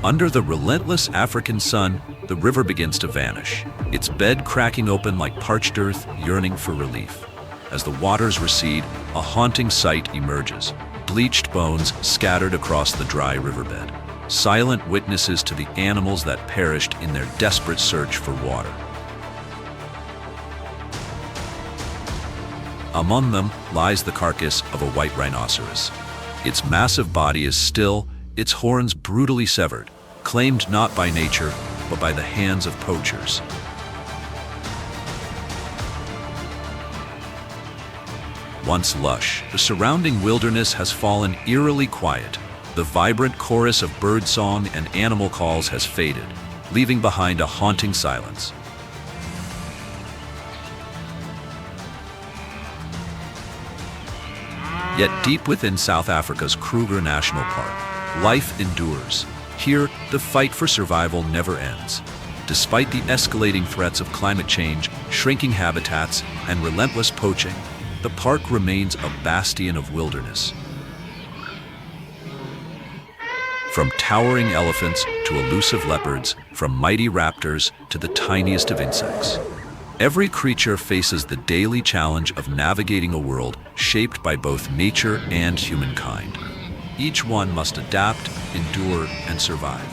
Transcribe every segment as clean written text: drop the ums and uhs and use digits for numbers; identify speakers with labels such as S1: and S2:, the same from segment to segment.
S1: Under the relentless African sun, the river begins to vanish, its bed cracking open like parched earth yearning for relief. As the waters recede, a haunting sight emerges, bleached bones scattered across the dry riverbed, silent witnesses to the animals that perished in their desperate search for water. Among them lies the carcass of a white rhinoceros. Its massive body is still, its horns brutally severed, claimed not by nature, but by the hands of poachers. Once lush, the surrounding wilderness has fallen eerily quiet. The vibrant chorus of birdsong and animal calls has faded, leaving behind a haunting silence. Yet deep within South Africa's Kruger National Park, life endures. Here, the fight for survival never ends. Despite the escalating threats of climate change, shrinking habitats, and relentless poaching, the park remains a bastion of wilderness. From towering elephants to elusive leopards, from mighty raptors to the tiniest of insects, every creature faces the daily challenge of navigating a world shaped by both nature and humankind. Each one must adapt, endure, and survive.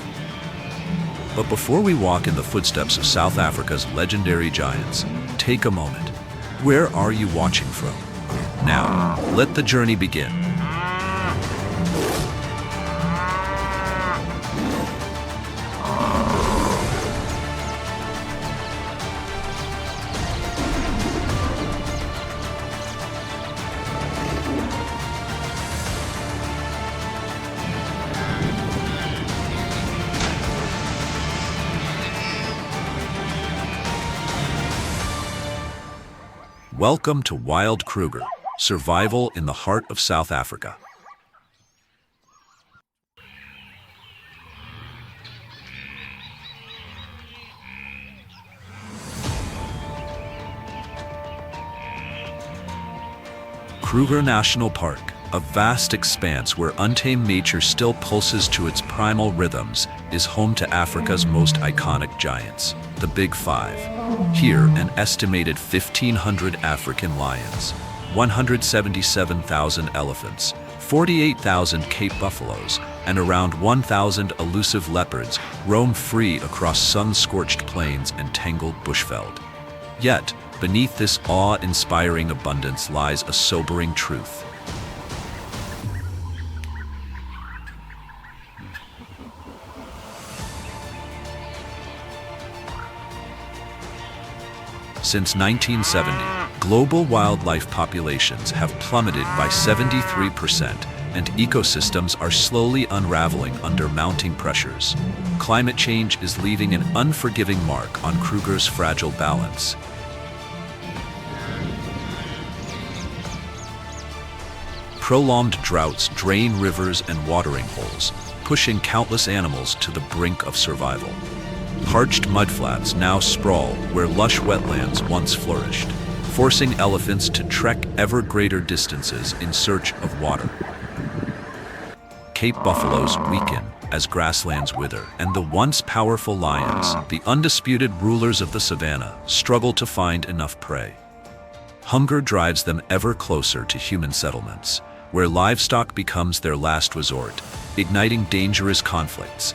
S1: But before we walk in the footsteps of South Africa's legendary giants, take a moment. Where are you watching from? Now, let the journey begin. Welcome to Wild Kruger, survival in the heart of South Africa. Kruger National Park, a vast expanse where untamed nature still pulses to its primal rhythms, is home to Africa's most iconic giants, the Big Five. Here, an estimated 1,500 African lions, 177,000 elephants, 48,000 Cape buffaloes, and around 1,000 elusive leopards roam free across sun-scorched plains and tangled bushveld. Yet, beneath this awe-inspiring abundance lies a sobering truth. Since 1970, global wildlife populations have plummeted by 73%, and ecosystems are slowly unraveling under mounting pressures. Climate change is leaving an unforgiving mark on Kruger's fragile balance. Prolonged droughts drain rivers and watering holes, pushing countless animals to the brink of survival. Parched mudflats now sprawl where lush wetlands once flourished, forcing elephants to trek ever greater distances in search of water. Cape buffaloes weaken as grasslands wither, and the once powerful lions, the undisputed rulers of the savannah, struggle to find enough prey. Hunger drives them ever closer to human settlements, where livestock becomes their last resort, igniting dangerous conflicts.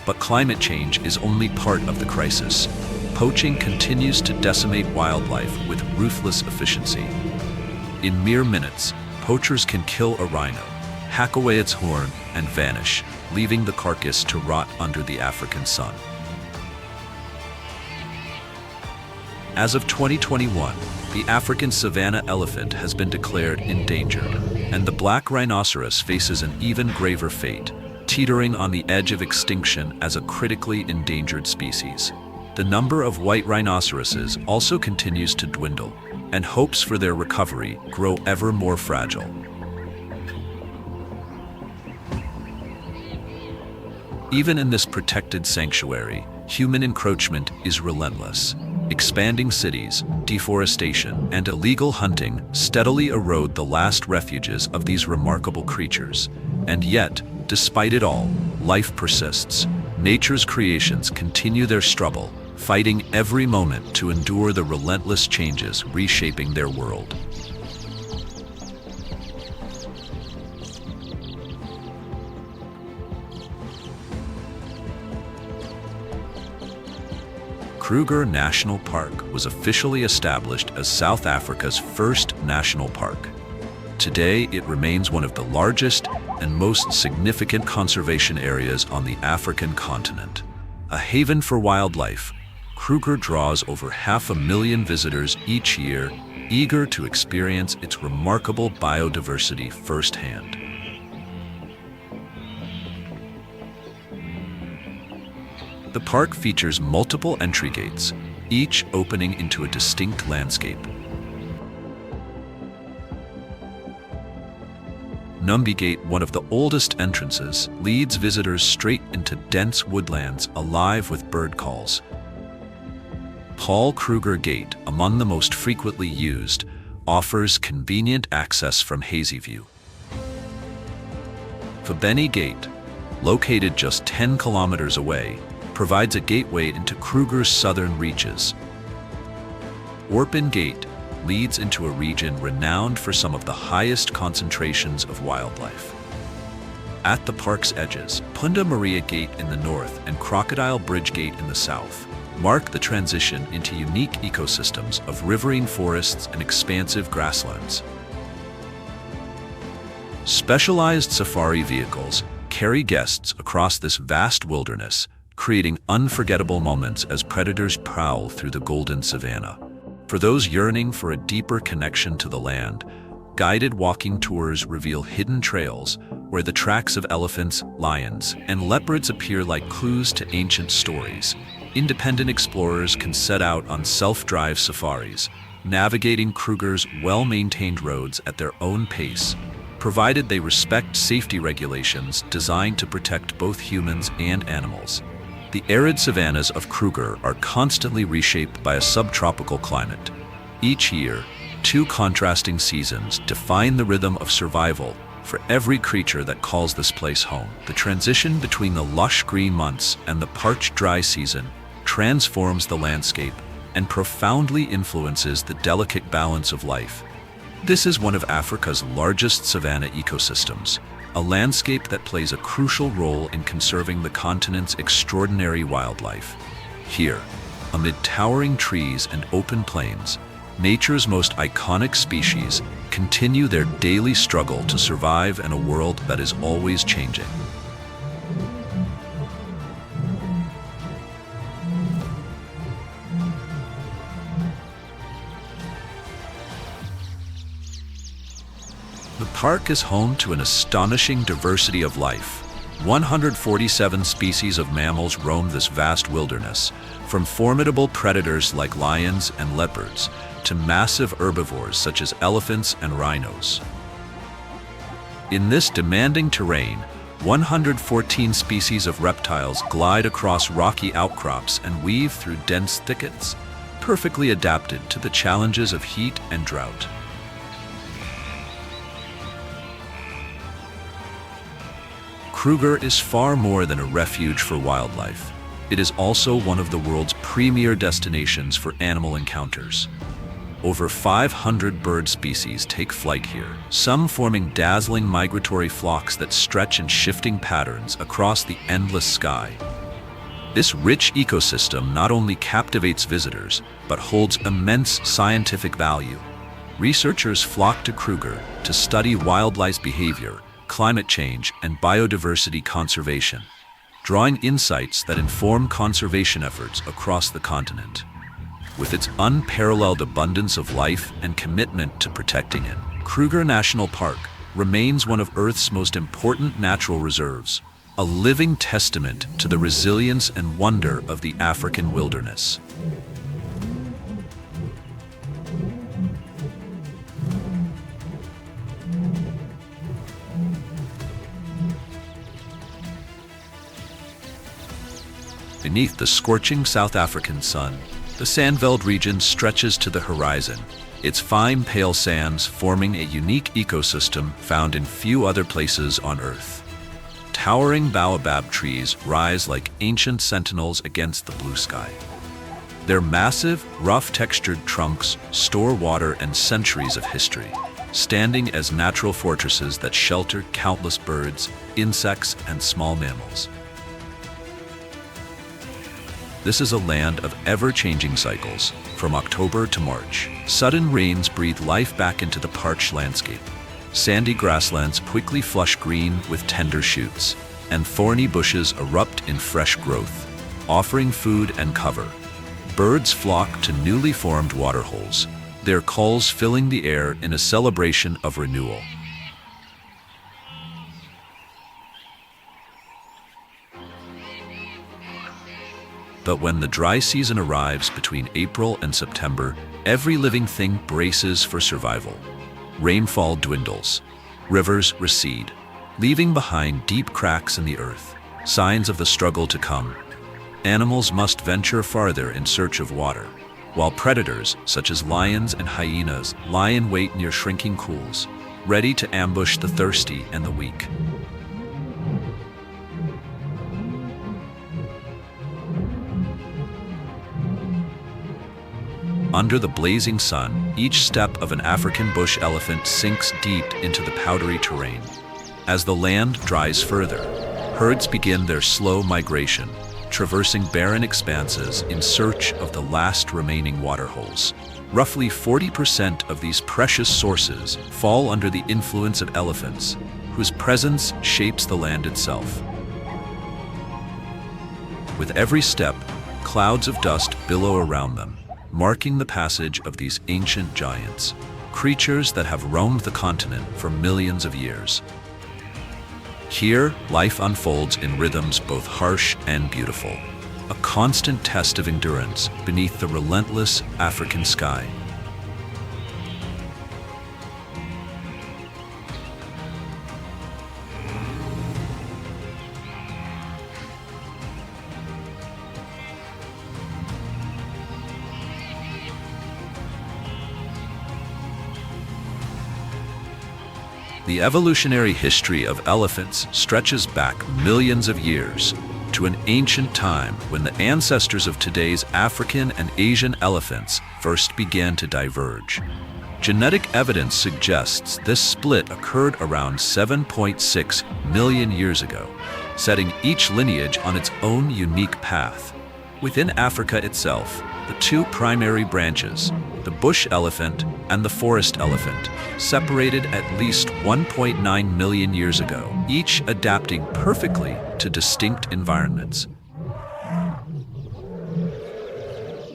S1: But climate change is only part of the crisis. Poaching continues to decimate wildlife with ruthless efficiency. In mere minutes, poachers can kill a rhino, hack away its horn, and vanish, leaving the carcass to rot under the African sun. As of 2021, the African savanna elephant has been declared endangered, and the black rhinoceros faces an even graver fate, teetering on the edge of extinction as a critically endangered species. The number of white rhinoceroses also continues to dwindle, and hopes for their recovery grow ever more fragile. Even in this protected sanctuary, human encroachment is relentless. Expanding cities, deforestation, and illegal hunting steadily erode the last refuges of these remarkable creatures. And yet, despite it all, life persists. Nature's creations continue their struggle, fighting every moment to endure the relentless changes reshaping their world. Kruger National Park was officially established as South Africa's first national park. Today, it remains one of the largest and most significant conservation areas on the African continent. A haven for wildlife, Kruger draws over 500,000 visitors each year, eager to experience its remarkable biodiversity firsthand. The park features multiple entry gates, each opening into a distinct landscape. Numbi Gate, one of the oldest entrances, leads visitors straight into dense woodlands alive with bird calls. Paul Kruger Gate, among the most frequently used, offers convenient access from Hazyview. Fabeni Gate, located just 10 kilometers away, provides a gateway into Kruger's southern reaches. Orpin Gate leads into a region renowned for some of the highest concentrations of wildlife. At the park's edges, Punda Maria Gate in the north and Crocodile Bridge Gate in the south mark the transition into unique ecosystems of riverine forests and expansive grasslands. Specialized safari vehicles carry guests across this vast wilderness, creating unforgettable moments as predators prowl through the golden savannah. For those yearning for a deeper connection to the land, guided walking tours reveal hidden trails where the tracks of elephants, lions, and leopards appear like clues to ancient stories. Independent explorers can set out on self-drive safaris, navigating Kruger's well-maintained roads at their own pace, provided they respect safety regulations designed to protect both humans and animals. The arid savannas of Kruger are constantly reshaped by a subtropical climate. Each year, two contrasting seasons define the rhythm of survival for every creature that calls this place home. The transition between the lush green months and the parched dry season transforms the landscape and profoundly influences the delicate balance of life. This is one of Africa's largest savanna ecosystems, a landscape that plays a crucial role in conserving the continent's extraordinary wildlife. Here, amid towering trees and open plains, nature's most iconic species continue their daily struggle to survive in a world that is always changing. The park is home to an astonishing diversity of life. 147 species of mammals roam this vast wilderness, from formidable predators like lions and leopards to massive herbivores such as elephants and rhinos. In this demanding terrain, 114 species of reptiles glide across rocky outcrops and weave through dense thickets, perfectly adapted to the challenges of heat and drought. Kruger is far more than a refuge for wildlife. It is also one of the world's premier destinations for animal encounters. Over 500 bird species take flight here, some forming dazzling migratory flocks that stretch in shifting patterns across the endless sky. This rich ecosystem not only captivates visitors, but holds immense scientific value. Researchers flock to Kruger to study wildlife's behavior, climate change, and biodiversity conservation, drawing insights that inform conservation efforts across the continent. With its unparalleled abundance of life and commitment to protecting it, Kruger National Park remains one of Earth's most important natural reserves, a living testament to the resilience and wonder of the African wilderness. Beneath the scorching South African sun, the Sandveld region stretches to the horizon, its fine pale sands forming a unique ecosystem found in few other places on Earth. Towering baobab trees rise like ancient sentinels against the blue sky. Their massive, rough-textured trunks store water and centuries of history, standing as natural fortresses that shelter countless birds, insects, and small mammals. This is a land of ever-changing cycles, from October to March. Sudden rains breathe life back into the parched landscape. Sandy grasslands quickly flush green with tender shoots, and thorny bushes erupt in fresh growth, offering food and cover. Birds flock to newly formed waterholes, their calls filling the air in a celebration of renewal. But when the dry season arrives between April and September, every living thing braces for survival. Rainfall dwindles, rivers recede, leaving behind deep cracks in the earth, signs of the struggle to come. Animals must venture farther in search of water, while predators, such as lions and hyenas, lie in wait near shrinking pools, ready to ambush the thirsty and the weak. Under the blazing sun, each step of an African bush elephant sinks deep into the powdery terrain. As the land dries further, herds begin their slow migration, traversing barren expanses in search of the last remaining waterholes. Roughly 40% of these precious sources fall under the influence of elephants, whose presence shapes the land itself. With every step, clouds of dust billow around them, marking the passage of these ancient giants, creatures that have roamed the continent for millions of years. Here, life unfolds in rhythms both harsh and beautiful, a constant test of endurance beneath the relentless African sky. The evolutionary history of elephants stretches back millions of years to an ancient time when the ancestors of today's African and Asian elephants first began to diverge. Genetic evidence suggests this split occurred around 7.6 million years ago, setting each lineage on its own unique path. Within Africa itself, the two primary branches, the bush elephant and the forest elephant, separated at least 1.9 million years ago, each adapting perfectly to distinct environments.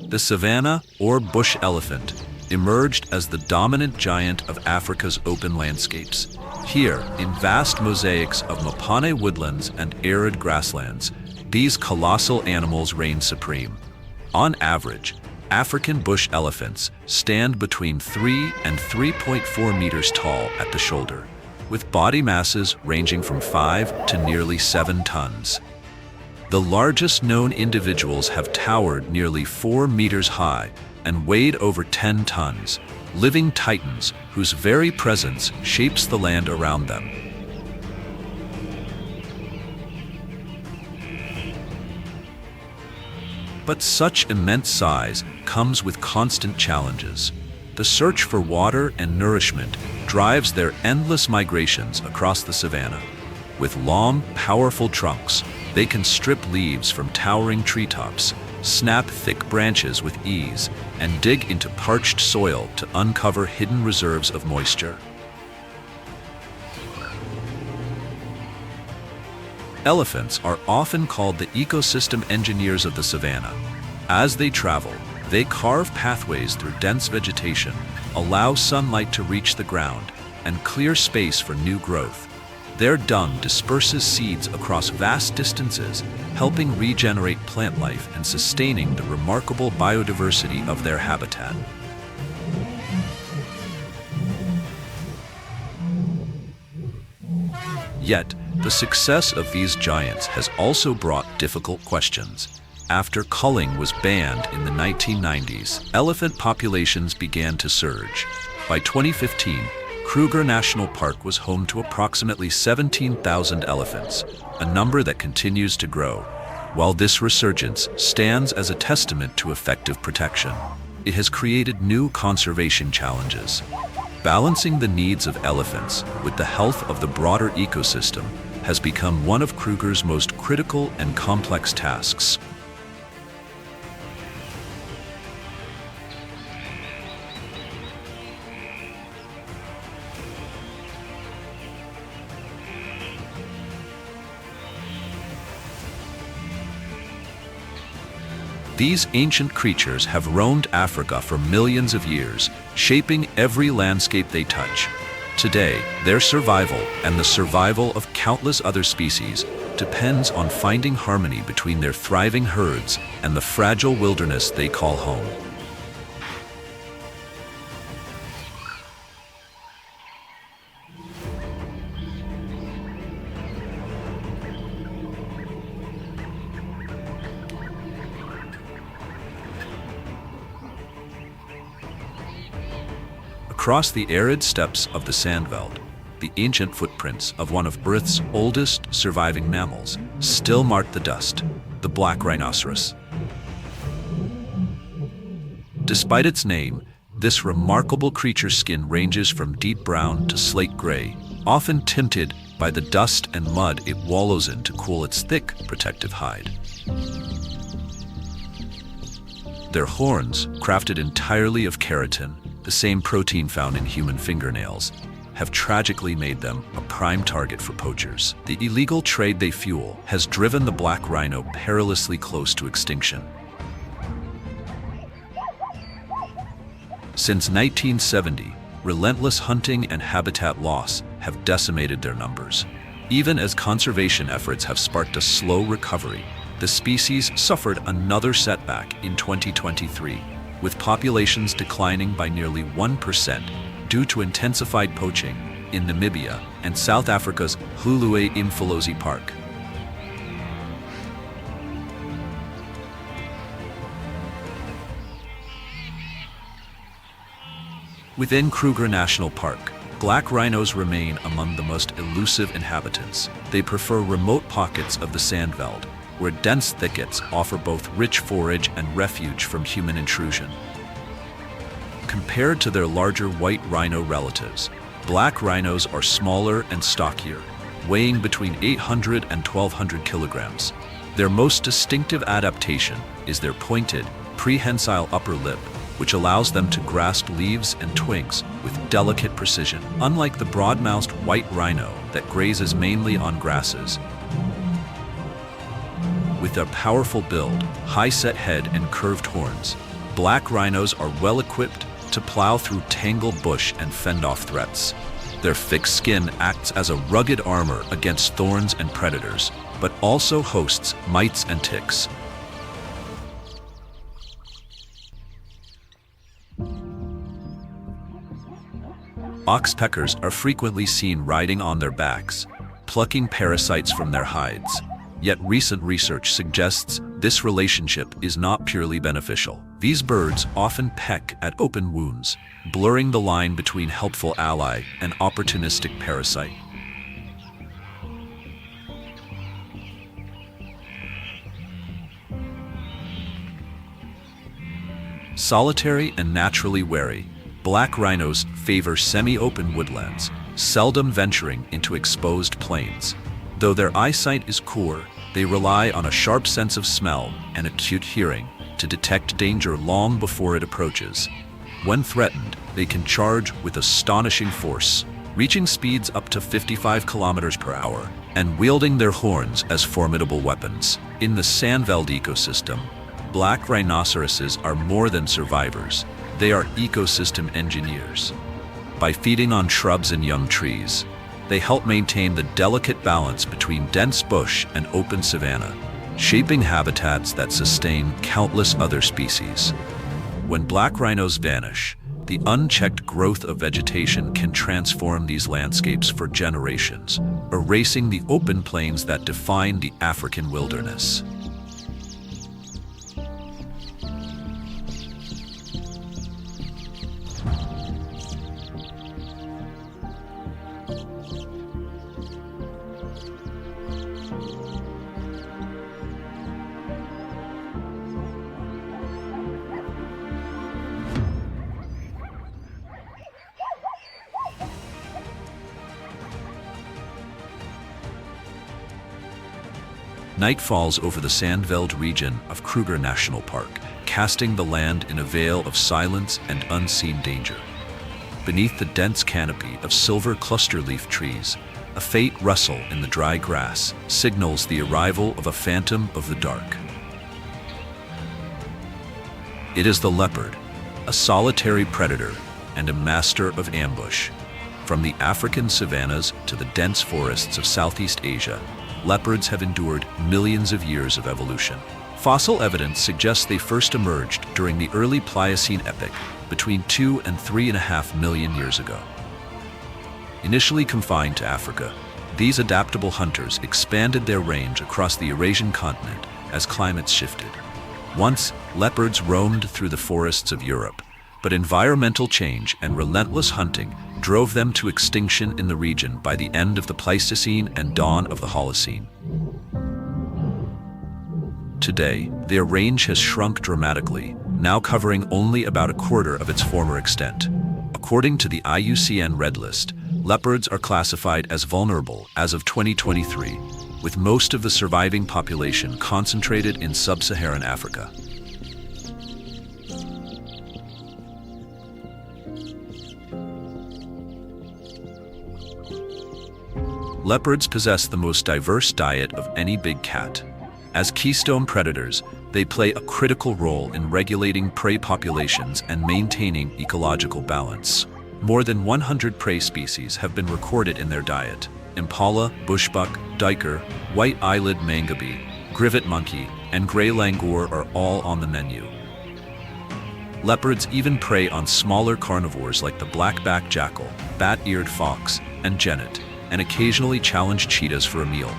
S1: The savannah, or bush elephant, emerged as the dominant giant of Africa's open landscapes. Here, in vast mosaics of Mopane woodlands and arid grasslands, these colossal animals reign supreme. On average, African bush elephants stand between 3 and 3.4 meters tall at the shoulder, with body masses ranging from 5 to nearly 7 tons. The largest known individuals have towered nearly 4 meters high and weighed over 10 tons, living titans whose very presence shapes the land around them. But such immense size comes with constant challenges. The search for water and nourishment drives their endless migrations across the savannah. With long, powerful trunks, they can strip leaves from towering treetops, snap thick branches with ease, and dig into parched soil to uncover hidden reserves of moisture. Elephants are often called the ecosystem engineers of the savannah. As they travel, they carve pathways through dense vegetation, allow sunlight to reach the ground, and clear space for new growth. Their dung disperses seeds across vast distances, helping regenerate plant life and sustaining the remarkable biodiversity of their habitat. Yet, the success of these giants has also brought difficult questions. After culling was banned in the 1990s, elephant populations began to surge. By 2015, Kruger National Park was home to approximately 17,000 elephants, a number that continues to grow. While this resurgence stands as a testament to effective protection, it has created new conservation challenges. Balancing the needs of elephants with the health of the broader ecosystem has become one of Kruger's most critical and complex tasks. These ancient creatures have roamed Africa for millions of years, shaping every landscape they touch. Today, their survival and the survival of countless other species depends on finding harmony between their thriving herds and the fragile wilderness they call home. Across the arid steppes of the Sandveld, the ancient footprints of one of Earth's oldest surviving mammals still mark the dust, the black rhinoceros. Despite its name, this remarkable creature's skin ranges from deep brown to slate gray, often tinted by the dust and mud it wallows in to cool its thick, protective hide. Their horns, crafted entirely of keratin, the same protein found in human fingernails, have tragically made them a prime target for poachers. The illegal trade they fuel has driven the black rhino perilously close to extinction. Since 1970, relentless hunting and habitat loss have decimated their numbers. Even as conservation efforts have sparked a slow recovery, the species suffered another setback in 2023. With populations declining by nearly 1% due to intensified poaching in Namibia and South Africa's Hluwe-Imfolozi Park. Within Kruger National Park, black rhinos remain among the most elusive inhabitants. They prefer remote pockets of the Sandveld, where dense thickets offer both rich forage and refuge from human intrusion. Compared to their larger white rhino relatives, black rhinos are smaller and stockier, weighing between 800 and 1,200 kilograms. Their most distinctive adaptation is their pointed, prehensile upper lip, which allows them to grasp leaves and twigs with delicate precision, unlike the broad-mouthed white rhino that grazes mainly on grasses. With their powerful build, high-set head, and curved horns, black rhinos are well-equipped to plow through tangled bush and fend off threats. Their thick skin acts as a rugged armor against thorns and predators, but also hosts mites and ticks. Oxpeckers are frequently seen riding on their backs, plucking parasites from their hides. Yet recent research suggests this relationship is not purely beneficial. These birds often peck at open wounds, blurring the line between helpful ally and opportunistic parasite. Solitary and naturally wary, black rhinos favor semi-open woodlands, seldom venturing into exposed plains. Though their eyesight is poor, they rely on a sharp sense of smell and acute hearing to detect danger long before it approaches. When threatened, they can charge with astonishing force, reaching speeds up to 55 kilometers per hour and wielding their horns as formidable weapons. In the Sandveld ecosystem, black rhinoceroses are more than survivors. They are ecosystem engineers. By feeding on shrubs and young trees, they help maintain the delicate balance between dense bush and open savanna, shaping habitats that sustain countless other species. When black rhinos vanish, the unchecked growth of vegetation can transform these landscapes for generations, erasing the open plains that define the African wilderness. Night falls over the sand-veiled region of Kruger National Park, casting the land in a veil of silence and unseen danger. Beneath the dense canopy of silver cluster-leaf trees, a faint rustle in the dry grass signals the arrival of a phantom of the dark. It is the leopard, a solitary predator and a master of ambush. From the African savannas to the dense forests of Southeast Asia, leopards have endured millions of years of evolution. Fossil evidence suggests they first emerged during the early Pliocene epoch between 2 and 3.5 million years ago. Initially confined to Africa, these adaptable hunters expanded their range across the Eurasian continent as climates shifted. Once, leopards roamed through the forests of Europe, but environmental change and relentless hunting drove them to extinction in the region by the end of the Pleistocene and dawn of the Holocene. Today, their range has shrunk dramatically, now covering only about a quarter of its former extent. According to the IUCN Red List, leopards are classified as vulnerable as of 2023, with most of the surviving population concentrated in sub-Saharan Africa. Leopards possess the most diverse diet of any big cat. As keystone predators, they play a critical role in regulating prey populations and maintaining ecological balance. More than 100 prey species have been recorded in their diet. Impala, bushbuck, duiker, white-eyelid mangabe, grivet monkey, and gray langur are all on the menu. Leopards even prey on smaller carnivores like the black-backed jackal, bat-eared fox, and genet, and occasionally challenge cheetahs for a meal.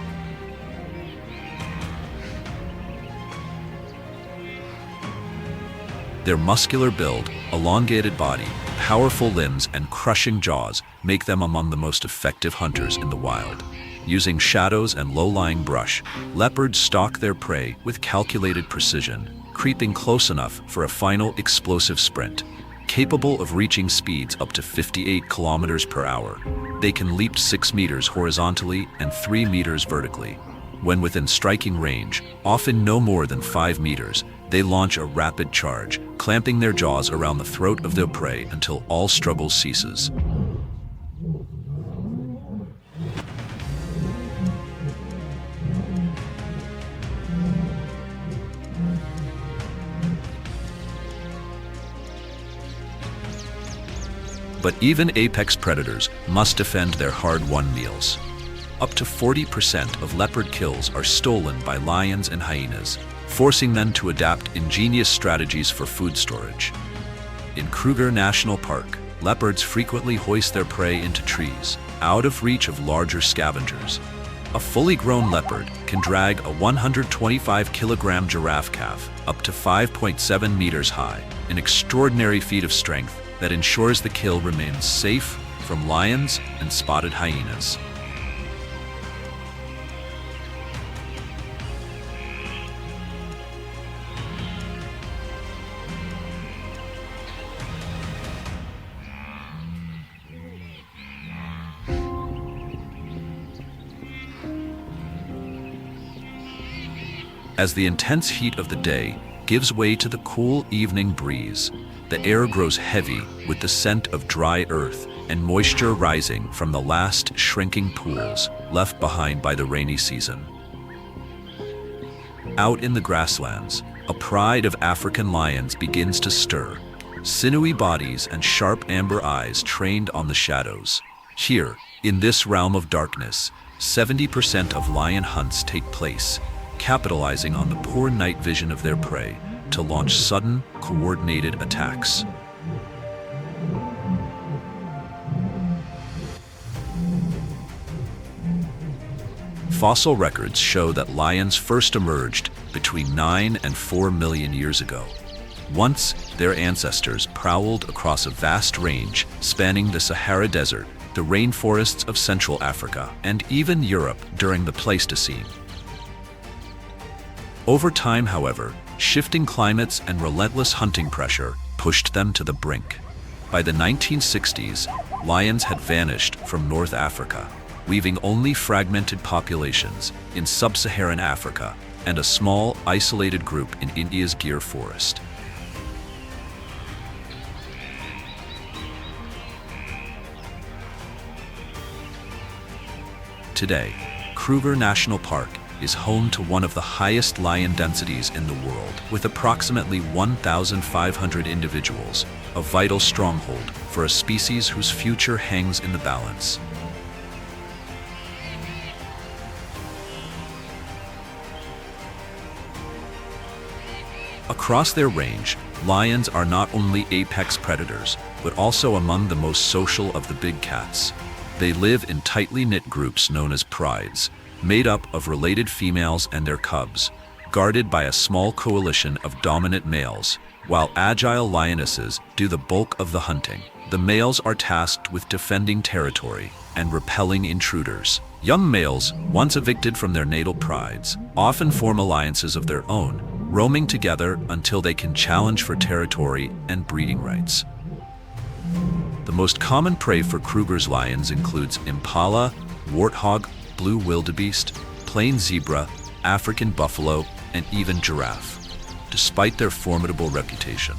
S1: Their muscular build, elongated body, powerful limbs, and crushing jaws make them among the most effective hunters in the wild. Using shadows and low-lying brush, leopards stalk their prey with calculated precision, creeping close enough for a final explosive sprint. Capable of reaching speeds up to 58 kilometers per hour, they can leap 6 meters horizontally and 3 meters vertically. When within striking range, often no more than 5 meters, they launch a rapid charge, clamping their jaws around the throat of their prey until all struggle ceases. But even apex predators must defend their hard-won meals. Up to 40% of leopard kills are stolen by lions and hyenas, forcing them to adapt ingenious strategies for food storage. In Kruger National Park, leopards frequently hoist their prey into trees, out of reach of larger scavengers. A fully grown leopard can drag a 125-kilogram giraffe calf up to 5.7 meters high, an extraordinary feat of strength that ensures the kill remains safe from lions and spotted hyenas. As the intense heat of the day gives way to the cool evening breeze, the air grows heavy with the scent of dry earth and moisture rising from the last shrinking pools left behind by the rainy season. Out in the grasslands, a pride of African lions begins to stir, sinewy bodies and sharp amber eyes trained on the shadows. Here, in this realm of darkness, 70% of lion hunts take place, capitalizing on the poor night vision of their prey to launch sudden, coordinated attacks. Fossil records show that lions first emerged between 9 and 4 million years ago. Once, their ancestors prowled across a vast range spanning the Sahara Desert, the rainforests of Central Africa, and even Europe during the Pleistocene. Over time, however, shifting climates and relentless hunting pressure pushed them to the brink. By the 1960s, lions had vanished from North Africa. leaving only fragmented populations in sub-Saharan Africa and a small, isolated group in India's Gir forest. Today, Kruger National Park is home to one of the highest lion densities in the world, with approximately 1,500 individuals, a vital stronghold for a species whose future hangs in the balance. Across their range, lions are not only apex predators, but also among the most social of the big cats. They live in tightly knit groups known as prides, made up of related females and their cubs, guarded by a small coalition of dominant males, while agile lionesses do the bulk of the hunting. The males are tasked with defending territory and repelling intruders. Young males, once evicted from their natal prides, often form alliances of their own, roaming together until they can challenge for territory and breeding rights. The most common prey for Kruger's lions includes impala, warthog, blue wildebeest, plain zebra, African buffalo, and even giraffe. Despite their formidable reputation,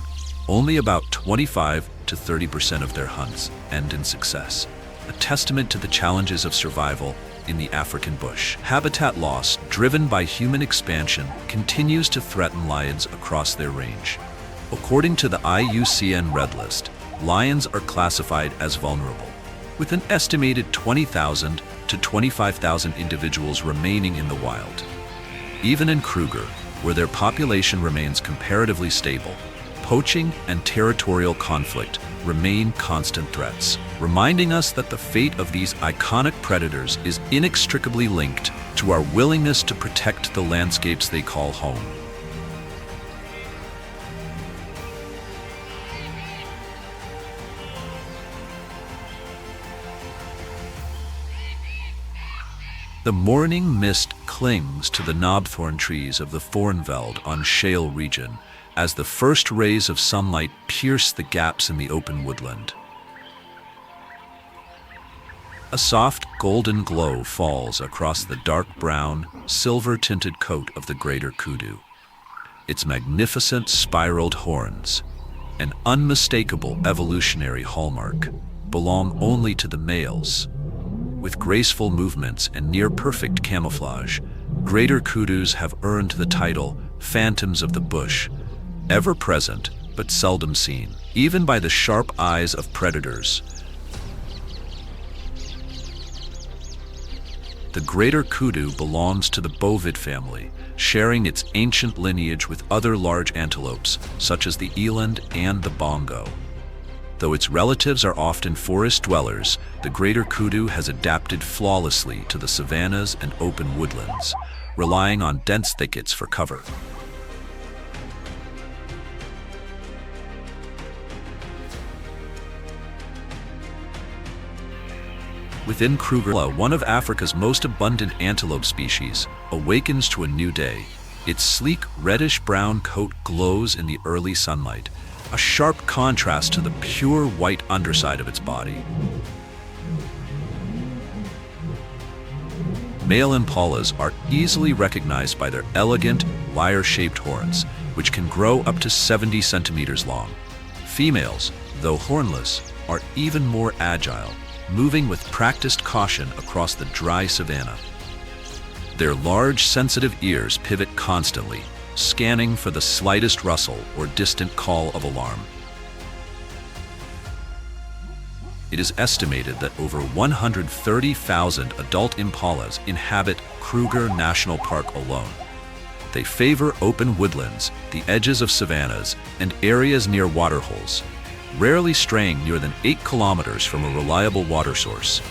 S1: only about 25 to 30% of their hunts end in success, a testament to the challenges of survival in the African bush. Habitat loss, driven by human expansion, continues to threaten lions across their range. According to the IUCN Red List, lions are classified as vulnerable, with an estimated 20,000 to 25,000 individuals remaining in the wild. Even in Kruger, where their population remains comparatively stable, poaching and territorial conflict remain constant threats, reminding us that the fate of these iconic predators is inextricably linked to our willingness to protect the landscapes they call home. The morning mist clings to the knobthorn trees of the Thornveld on Shale region as the first rays of sunlight pierce the gaps in the open woodland. A soft golden glow falls across the dark brown, silver-tinted coat of the greater kudu. Its magnificent spiraled horns, an unmistakable evolutionary hallmark, belong only to the males. With graceful movements and near-perfect camouflage, greater kudus have earned the title phantoms of the bush, ever present but seldom seen, even by the sharp eyes of predators. The greater kudu belongs to the bovid family, sharing its ancient lineage with other large antelopes, such as the eland and the bongo. Though its relatives are often forest dwellers, the greater kudu has adapted flawlessly to the savannas and open woodlands, relying on dense thickets for cover. Within Kruger, one of Africa's most abundant antelope species, awakens to a new day. Its sleek, reddish-brown coat glows in the early sunlight, a sharp contrast to the pure white underside of its body. Male impalas are easily recognized by their elegant, lyre-shaped horns, which can grow up to 70 centimeters long. Females, though hornless, are even more agile, moving with practiced caution across the dry savanna. Their large, sensitive ears pivot constantly, scanning for the slightest rustle or distant call of alarm. It is estimated that over 130,000 adult impalas inhabit Kruger National Park alone. They favor open woodlands, the edges of savannas, and areas near waterholes, rarely straying near than 8 kilometers from a reliable water source.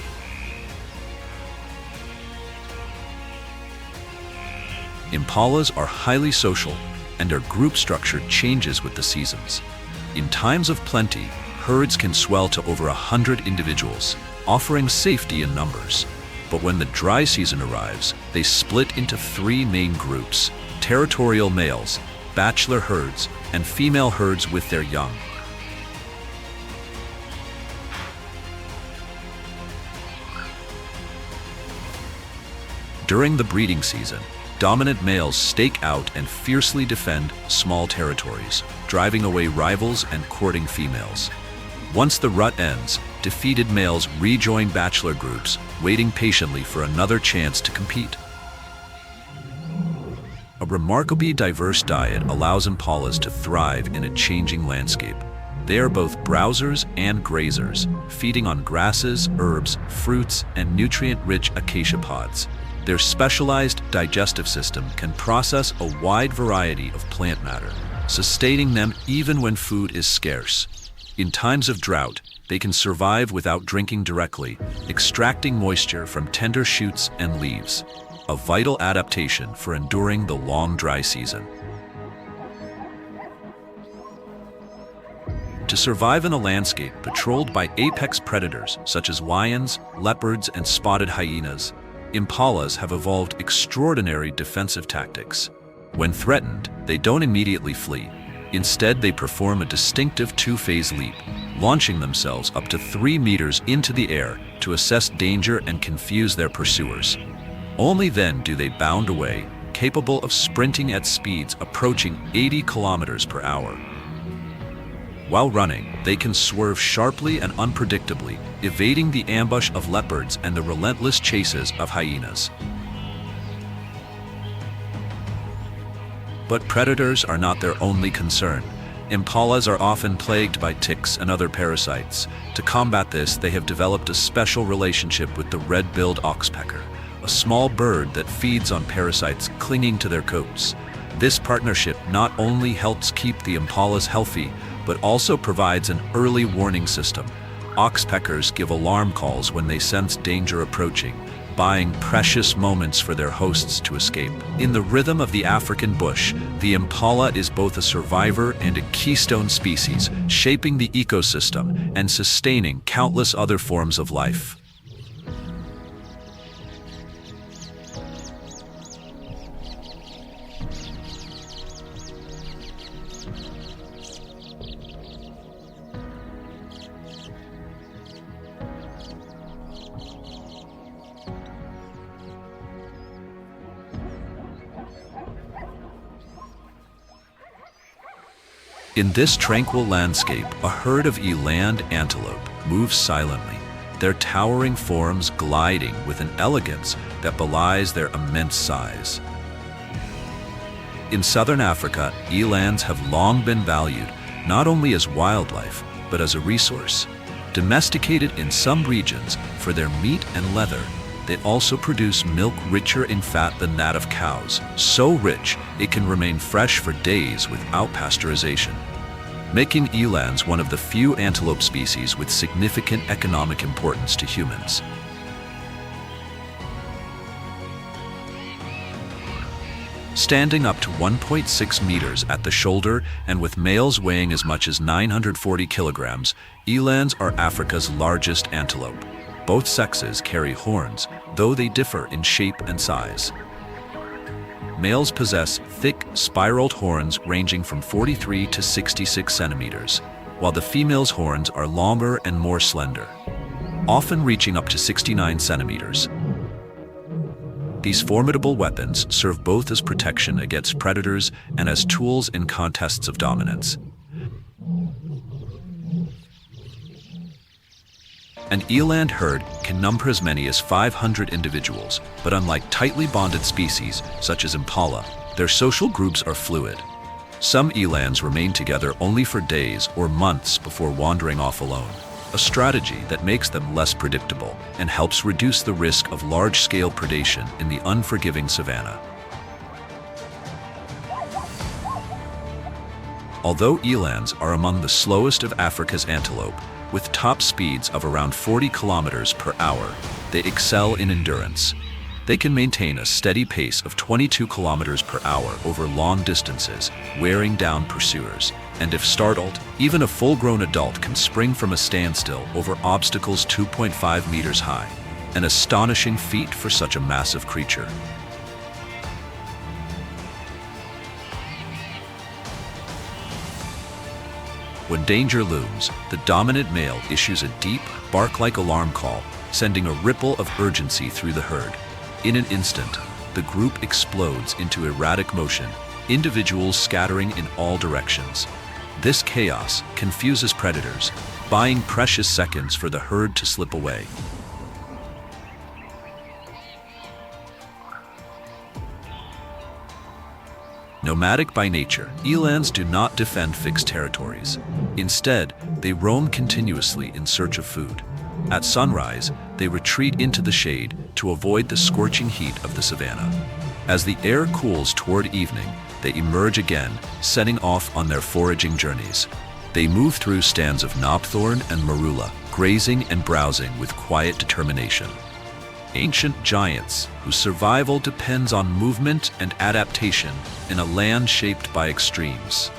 S1: Impalas are highly social, and their group structure changes with the seasons. In times of plenty, herds can swell to over 100 individuals, offering safety in numbers. But when the dry season arrives, they split into 3 main groups: territorial males, bachelor herds, and female herds with their young. During the breeding season, dominant males stake out and fiercely defend small territories, driving away rivals and courting females. Once the rut ends, defeated males rejoin bachelor groups, waiting patiently for another chance to compete. A remarkably diverse diet allows impalas to thrive in a changing landscape. They are both browsers and grazers, feeding on grasses, herbs, fruits, and nutrient-rich acacia pods. Their specialized digestive system can process a wide variety of plant matter, sustaining them even when food is scarce. In times of drought, they can survive without drinking directly, extracting moisture from tender shoots and leaves, a vital adaptation for enduring the long dry season. To survive in a landscape patrolled by apex predators such as lions, leopards, and spotted hyenas, impalas have evolved extraordinary defensive tactics. When threatened, they don't immediately flee. Instead, they perform a distinctive two-phase leap, launching themselves up to 3 meters into the air to assess danger and confuse their pursuers. Only then do they bound away, capable of sprinting at speeds approaching 80 kilometers per hour. While running, they can swerve sharply and unpredictably, evading the ambush of leopards and the relentless chases of hyenas. But predators are not their only concern. Impalas are often plagued by ticks and other parasites. To combat this, they have developed a special relationship with the red-billed oxpecker, a small bird that feeds on parasites clinging to their coats. This partnership not only helps keep the impalas healthy, but also provides an early warning system. Oxpeckers give alarm calls when they sense danger approaching, buying precious moments for their hosts to escape. In the rhythm of the African bush, the impala is both a survivor and a keystone species, shaping the ecosystem and sustaining countless other forms of life. In this tranquil landscape, a herd of eland antelope moves silently, their towering forms gliding with an elegance that belies their immense size. In southern Africa, elands have long been valued not only as wildlife, but as a resource. Domesticated in some regions for their meat and leather, they also produce milk richer in fat than that of cows, so rich it can remain fresh for days without pasteurization, making elands one of the few antelope species with significant economic importance to humans. Standing up to 1.6 meters at the shoulder and with males weighing as much as 940 kilograms, elands are Africa's largest antelope. Both sexes carry horns, though they differ in shape and size. Males possess thick, spiraled horns ranging from 43 to 66 centimeters, while the female's horns are longer and more slender, often reaching up to 69 centimeters. These formidable weapons serve both as protection against predators and as tools in contests of dominance. An eland herd can number as many as 500 individuals, but unlike tightly bonded species, such as impala, their social groups are fluid. Some elands remain together only for days or months before wandering off alone, a strategy that makes them less predictable and helps reduce the risk of large-scale predation in the unforgiving savannah. Although elands are among the slowest of Africa's antelope, with top speeds of around 40 kilometers per hour, they excel in endurance. They can maintain a steady pace of 22 kilometers per hour over long distances, wearing down pursuers. And if startled, even a full-grown adult can spring from a standstill over obstacles 2.5 meters high, an astonishing feat for such a massive creature. When danger looms, the dominant male issues a deep, bark-like alarm call, sending a ripple of urgency through the herd. In an instant, the group explodes into erratic motion, individuals scattering in all directions. This chaos confuses predators, buying precious seconds for the herd to slip away. Nomadic by nature, elands do not defend fixed territories. Instead, they roam continuously in search of food. At sunrise, they retreat into the shade to avoid the scorching heat of the savannah. As the air cools toward evening, they emerge again, setting off on their foraging journeys. They move through stands of knobthorn and marula, grazing and browsing with quiet determination. Ancient giants whose survival depends on movement and adaptation in a land shaped by extremes.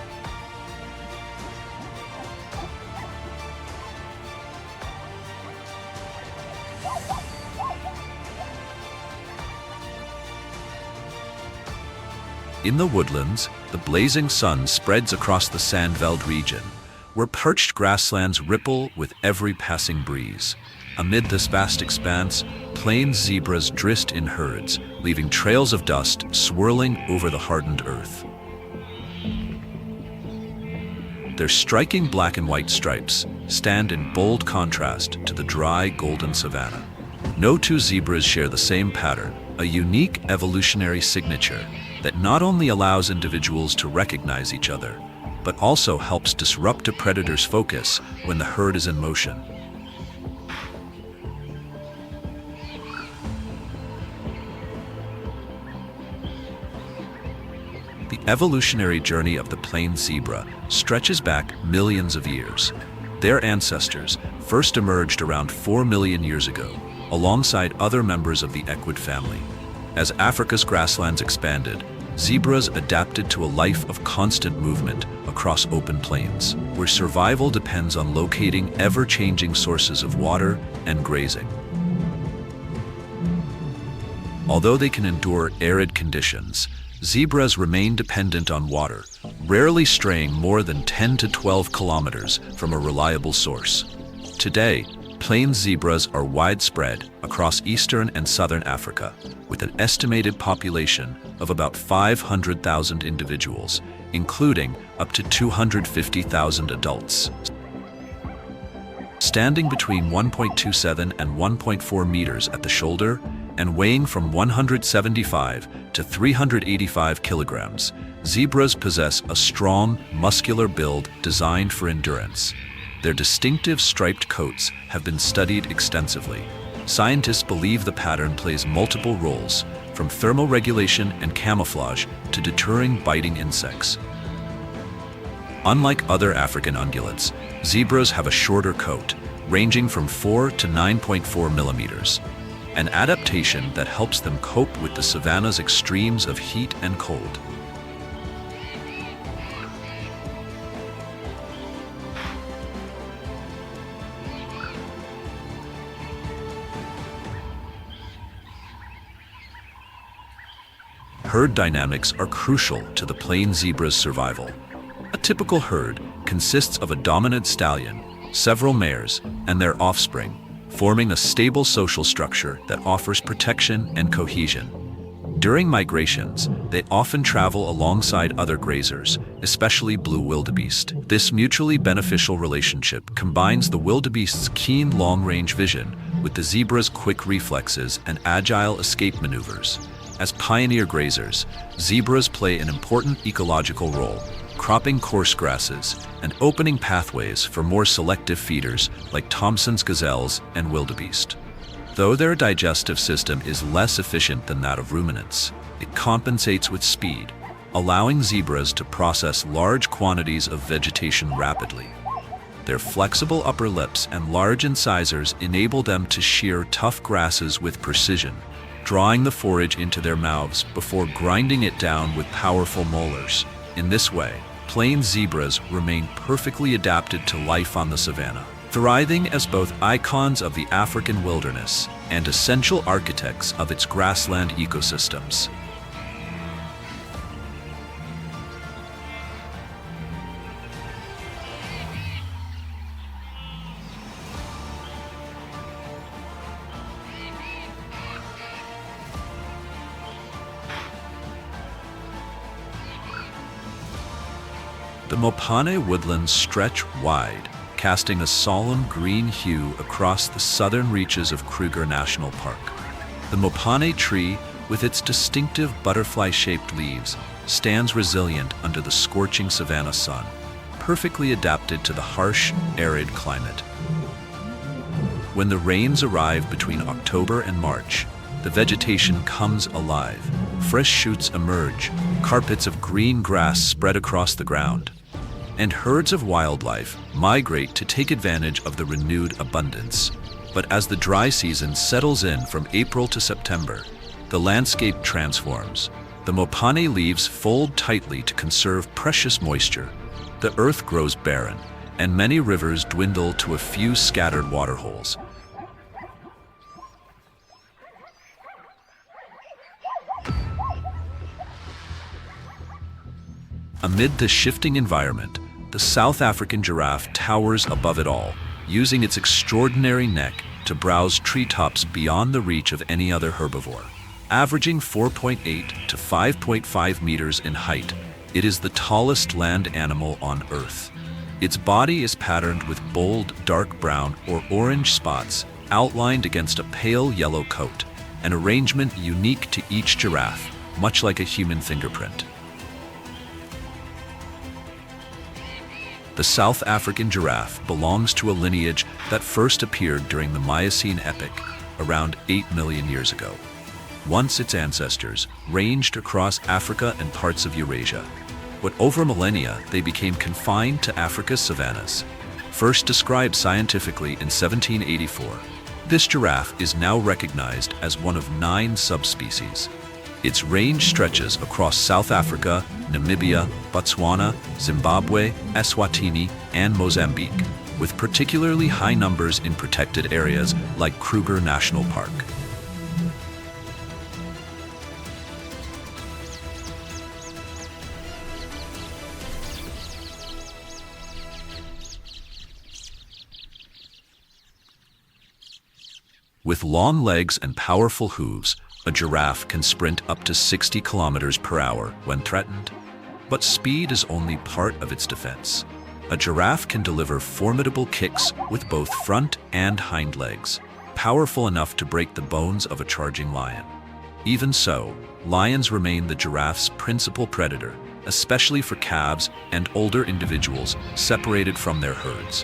S1: In the woodlands, the blazing sun spreads across the Sandveld region, where parched grasslands ripple with every passing breeze. Amid this vast expanse, plains zebras drift in herds, leaving trails of dust swirling over the hardened earth. Their striking black and white stripes stand in bold contrast to the dry, golden savanna. No two zebras share the same pattern, a unique evolutionary signature that not only allows individuals to recognize each other, but also helps disrupt a predator's focus when the herd is in motion. The evolutionary journey of the plains zebra stretches back millions of years. Their ancestors first emerged around 4 million years ago, alongside other members of the equid family. As Africa's grasslands expanded, zebras adapted to a life of constant movement across open plains, where survival depends on locating ever-changing sources of water and grazing. Although they can endure arid conditions, zebras remain dependent on water, rarely straying more than 10 to 12 kilometers from a reliable source. Today, plains zebras are widespread across eastern and southern Africa, with an estimated population of about 500,000 individuals, including up to 250,000 adults. Standing between 1.27 and 1.4 meters at the shoulder and weighing from 175 to 385 kilograms, zebras possess a strong, muscular build designed for endurance. Their distinctive striped coats have been studied extensively. Scientists believe the pattern plays multiple roles, from thermoregulation and camouflage to deterring biting insects. Unlike other African ungulates, zebras have a shorter coat, ranging from 4 to 9.4 millimeters, an adaptation that helps them cope with the savanna's extremes of heat and cold. Herd dynamics are crucial to the plains zebra's survival. A typical herd consists of a dominant stallion, several mares, and their offspring, forming a stable social structure that offers protection and cohesion. During migrations, they often travel alongside other grazers, especially blue wildebeest. This mutually beneficial relationship combines the wildebeest's keen long-range vision with the zebra's quick reflexes and agile escape maneuvers. As pioneer grazers, zebras play an important ecological role, cropping coarse grasses and opening pathways for more selective feeders like Thompson's gazelles and wildebeest. Though their digestive system is less efficient than that of ruminants, it compensates with speed, allowing zebras to process large quantities of vegetation rapidly. Their flexible upper lips and large incisors enable them to shear tough grasses with precision, drawing the forage into their mouths before grinding it down with powerful molars. In this way, plains zebras remain perfectly adapted to life on the savanna, thriving as both icons of the African wilderness and essential architects of its grassland ecosystems. The Mopane woodlands stretch wide, casting a solemn green hue across the southern reaches of Kruger National Park. The Mopane tree, with its distinctive butterfly-shaped leaves, stands resilient under the scorching savannah sun, perfectly adapted to the harsh, arid climate. When the rains arrive between October and March, the vegetation comes alive. Fresh shoots emerge, carpets of green grass spread across the ground, and herds of wildlife migrate to take advantage of the renewed abundance. But as the dry season settles in from April to September, the landscape transforms. The Mopane leaves fold tightly to conserve precious moisture. The earth grows barren, and many rivers dwindle to a few scattered waterholes. Amid the shifting environment, the South African giraffe towers above it all, using its extraordinary neck to browse treetops beyond the reach of any other herbivore. Averaging 4.8 to 5.5 meters in height, it is the tallest land animal on Earth. Its body is patterned with bold, dark brown or orange spots outlined against a pale yellow coat, an arrangement unique to each giraffe, much like a human fingerprint. The South African giraffe belongs to a lineage that first appeared during the Miocene epoch, around 8 million years ago. Once its ancestors ranged across Africa and parts of Eurasia, but over millennia they became confined to Africa's savannas. First described scientifically in 1784, this giraffe is now recognized as one of 9 subspecies. Its range stretches across South Africa, Namibia, Botswana, Zimbabwe, Eswatini, and Mozambique, with particularly high numbers in protected areas like Kruger National Park. With long legs and powerful hooves, a giraffe can sprint up to 60 kilometers per hour when threatened. But speed is only part of its defense. A giraffe can deliver formidable kicks with both front and hind legs, powerful enough to break the bones of a charging lion. Even so, lions remain the giraffe's principal predator, especially for calves and older individuals separated from their herds.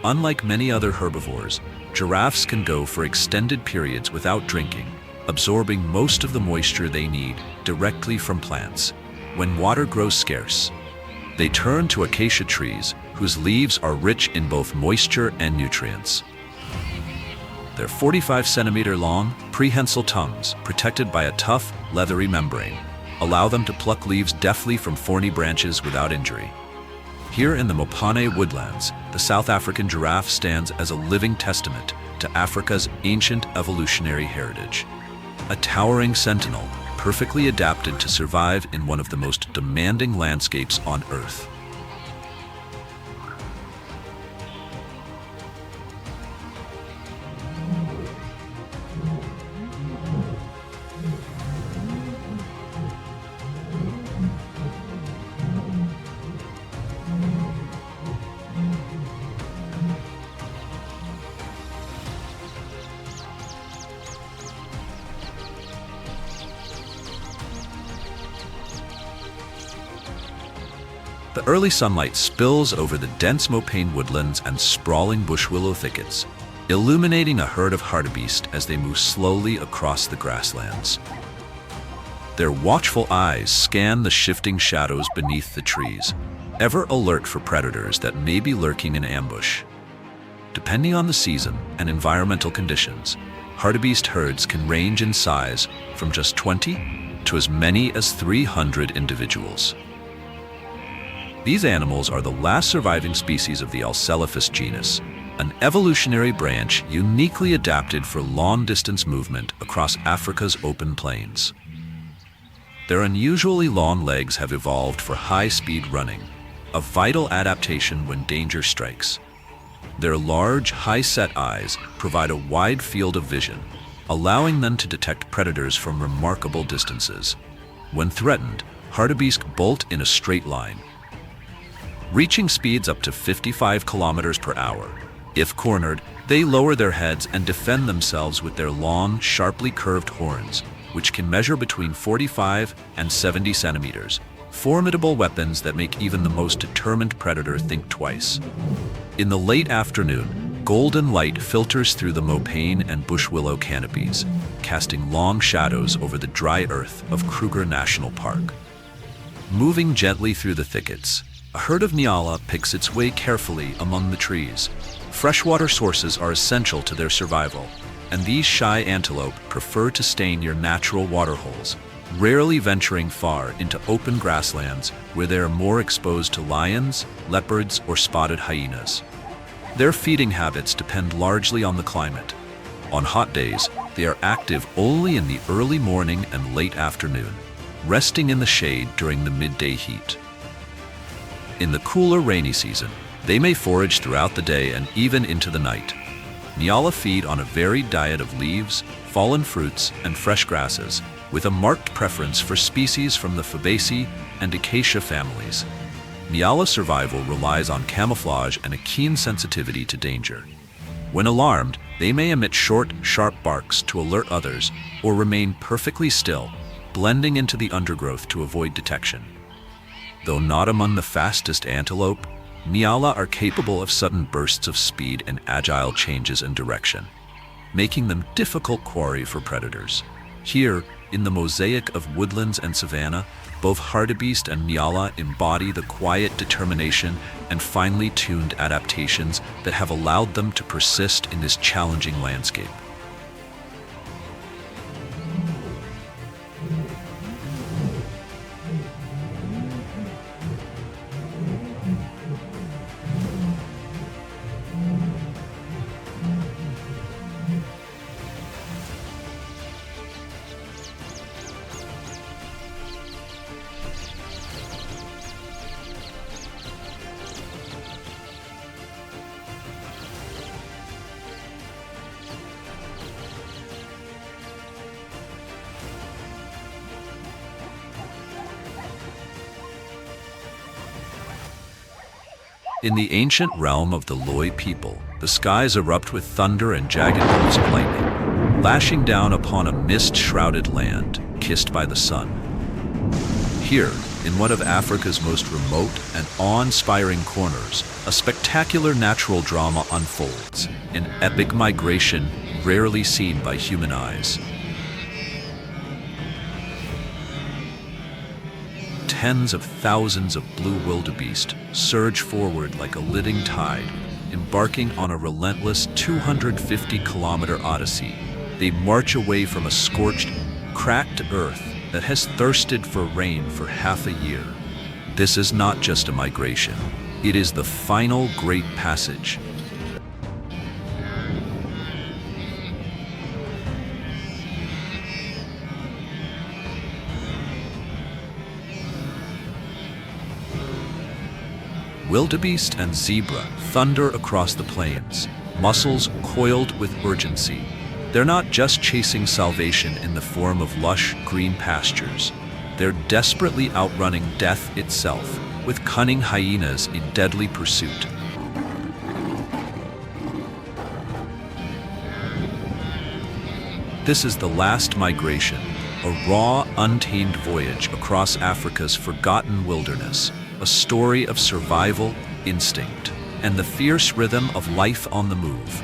S1: Unlike many other herbivores, giraffes can go for extended periods without drinking, absorbing most of the moisture they need directly from plants. When water grows scarce, they turn to acacia trees, whose leaves are rich in both moisture and nutrients. Their 45-centimeter long, prehensile tongues, protected by a tough, leathery membrane, allow them to pluck leaves deftly from thorny branches without injury. Here in the Mopane woodlands, the South African giraffe stands as a living testament to Africa's ancient evolutionary heritage. A towering sentinel, perfectly adapted to survive in one of the most demanding landscapes on Earth. The early sunlight spills over the dense Mopane woodlands and sprawling bush willow thickets, illuminating a herd of Heartbeast as they move slowly across the grasslands. Their watchful eyes scan the shifting shadows beneath the trees, ever alert for predators that may be lurking in ambush. Depending on the season and environmental conditions, Heartbeast herds can range in size from just 20 to as many as 300 individuals. These animals are the last surviving species of the Antelope genus, an evolutionary branch uniquely adapted for long-distance movement across Africa's open plains. Their unusually long legs have evolved for high-speed running, a vital adaptation when danger strikes. Their large, high-set eyes provide a wide field of vision, allowing them to detect predators from remarkable distances. When threatened, Heartbeast bolt in a straight line, reaching speeds up to 55 kilometers per hour. If cornered, they lower their heads and defend themselves with their long, sharply curved horns, which can measure between 45 and 70 centimeters. Formidable weapons that make even the most determined predator think twice. In the late afternoon, golden light filters through the Mopane and bush willow canopies, casting long shadows over the dry earth of Kruger National Park. Moving gently through the thickets, a herd of nyala picks its way carefully among the trees. Freshwater sources are essential to their survival, and these shy antelope prefer to stay near natural waterholes, rarely venturing far into open grasslands where they are more exposed to lions, leopards, or spotted hyenas. Their feeding habits depend largely on the climate. On hot days, they are active only in the early morning and late afternoon, resting in the shade during the midday heat. In the cooler rainy season, they may forage throughout the day and even into the night. Nyala feed on a varied diet of leaves, fallen fruits, and fresh grasses, with a marked preference for species from the Fabaceae and Acacia families. Nyala survival relies on camouflage and a keen sensitivity to danger. When alarmed, they may emit short, sharp barks to alert others or remain perfectly still, blending into the undergrowth to avoid detection. Though not among the fastest antelope, nyala are capable of sudden bursts of speed and agile changes in direction, making them difficult quarry for predators. Here, in the mosaic of woodlands and savannah, both hartebeest and nyala embody the quiet determination and finely tuned adaptations that have allowed them to persist in this challenging landscape. In the ancient realm of the Loy people, the skies erupt with thunder and jagged bolts of lightning, lashing down upon a mist-shrouded land, kissed by the sun. Here, in one of Africa's most remote and awe-inspiring corners, a spectacular natural drama unfolds, an epic migration rarely seen by human eyes. Tens of thousands of blue wildebeest surge forward like a living tide, embarking on a relentless 250-kilometer odyssey. They march away from a scorched, cracked earth that has thirsted for rain for half a year. This is not just a migration. It is the final great passage. Wildebeest and zebra thunder across the plains, muscles coiled with urgency. They're not just chasing salvation in the form of lush, green pastures. They're desperately outrunning death itself, with cunning hyenas in deadly pursuit. This is the last migration, a raw, untamed voyage across Africa's forgotten wilderness, a story of survival, instinct, and the fierce rhythm of life on the move.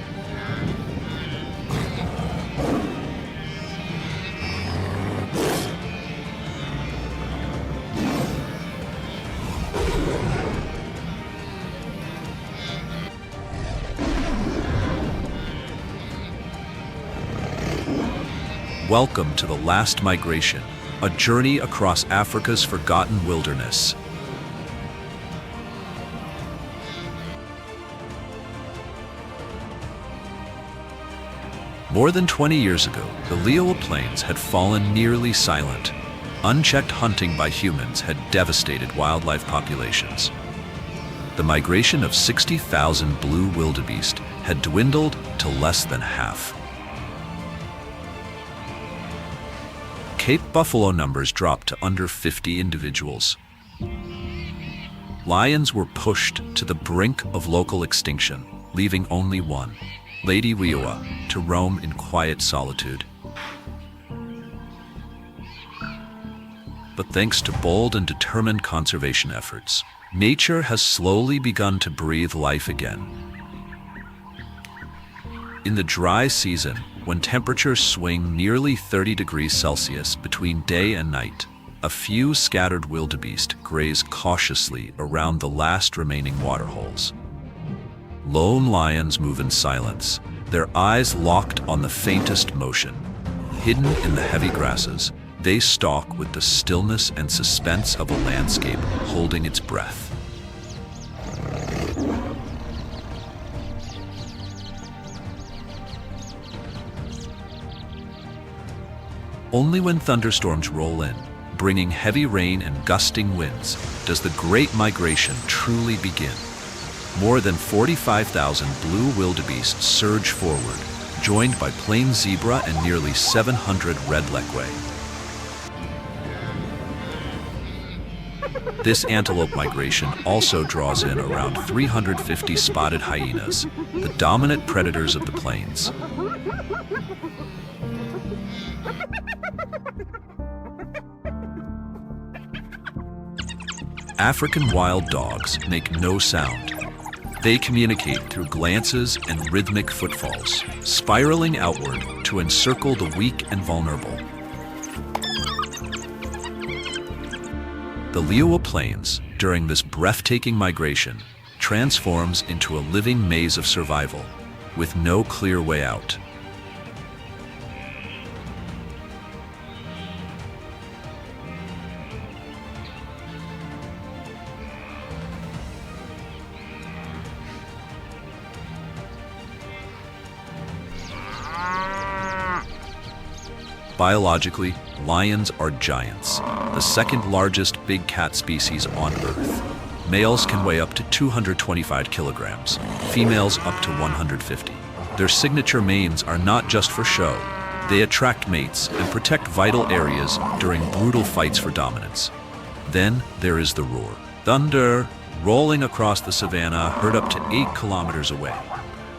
S1: Welcome to the last migration, a journey across Africa's forgotten wilderness. More than 20 years ago, the Liowa Plains had fallen nearly silent. Unchecked hunting by humans had devastated wildlife populations. The migration of 60,000 blue wildebeest had dwindled to less than half. Cape buffalo numbers dropped to under 50 individuals. Lions were pushed to the brink of local extinction, leaving only one, Lady Wioa, to roam in quiet solitude. But thanks to bold and determined conservation efforts, nature has slowly begun to breathe life again. In the dry season, when temperatures swing nearly 30 degrees Celsius between day and night, a few scattered wildebeest graze cautiously around the last remaining waterholes. Lone lions move in silence, their eyes locked on the faintest motion. Hidden in the heavy grasses, they stalk with the stillness and suspense of a landscape holding its breath. Only when thunderstorms roll in, bringing heavy rain and gusting winds, does the Great Migration truly begin. More than 45,000 blue wildebeest surge forward, joined by plain zebra and nearly 700 redleckway. This antelope migration also draws in around 350 spotted hyenas, the dominant predators of the plains. African wild dogs make no sound. They communicate through glances and rhythmic footfalls, spiraling outward to encircle the weak and vulnerable. The Leopards Plains, during this breathtaking migration, transforms into a living maze of survival, with no clear way out. Biologically, lions are giants, the second largest big cat species on Earth. Males can weigh up to 225 kilograms, females up to 150. Their signature manes are not just for show. They attract mates and protect vital areas during brutal fights for dominance. Then there is the roar. Thunder, rolling across the savannah, heard up to 8 kilometers away.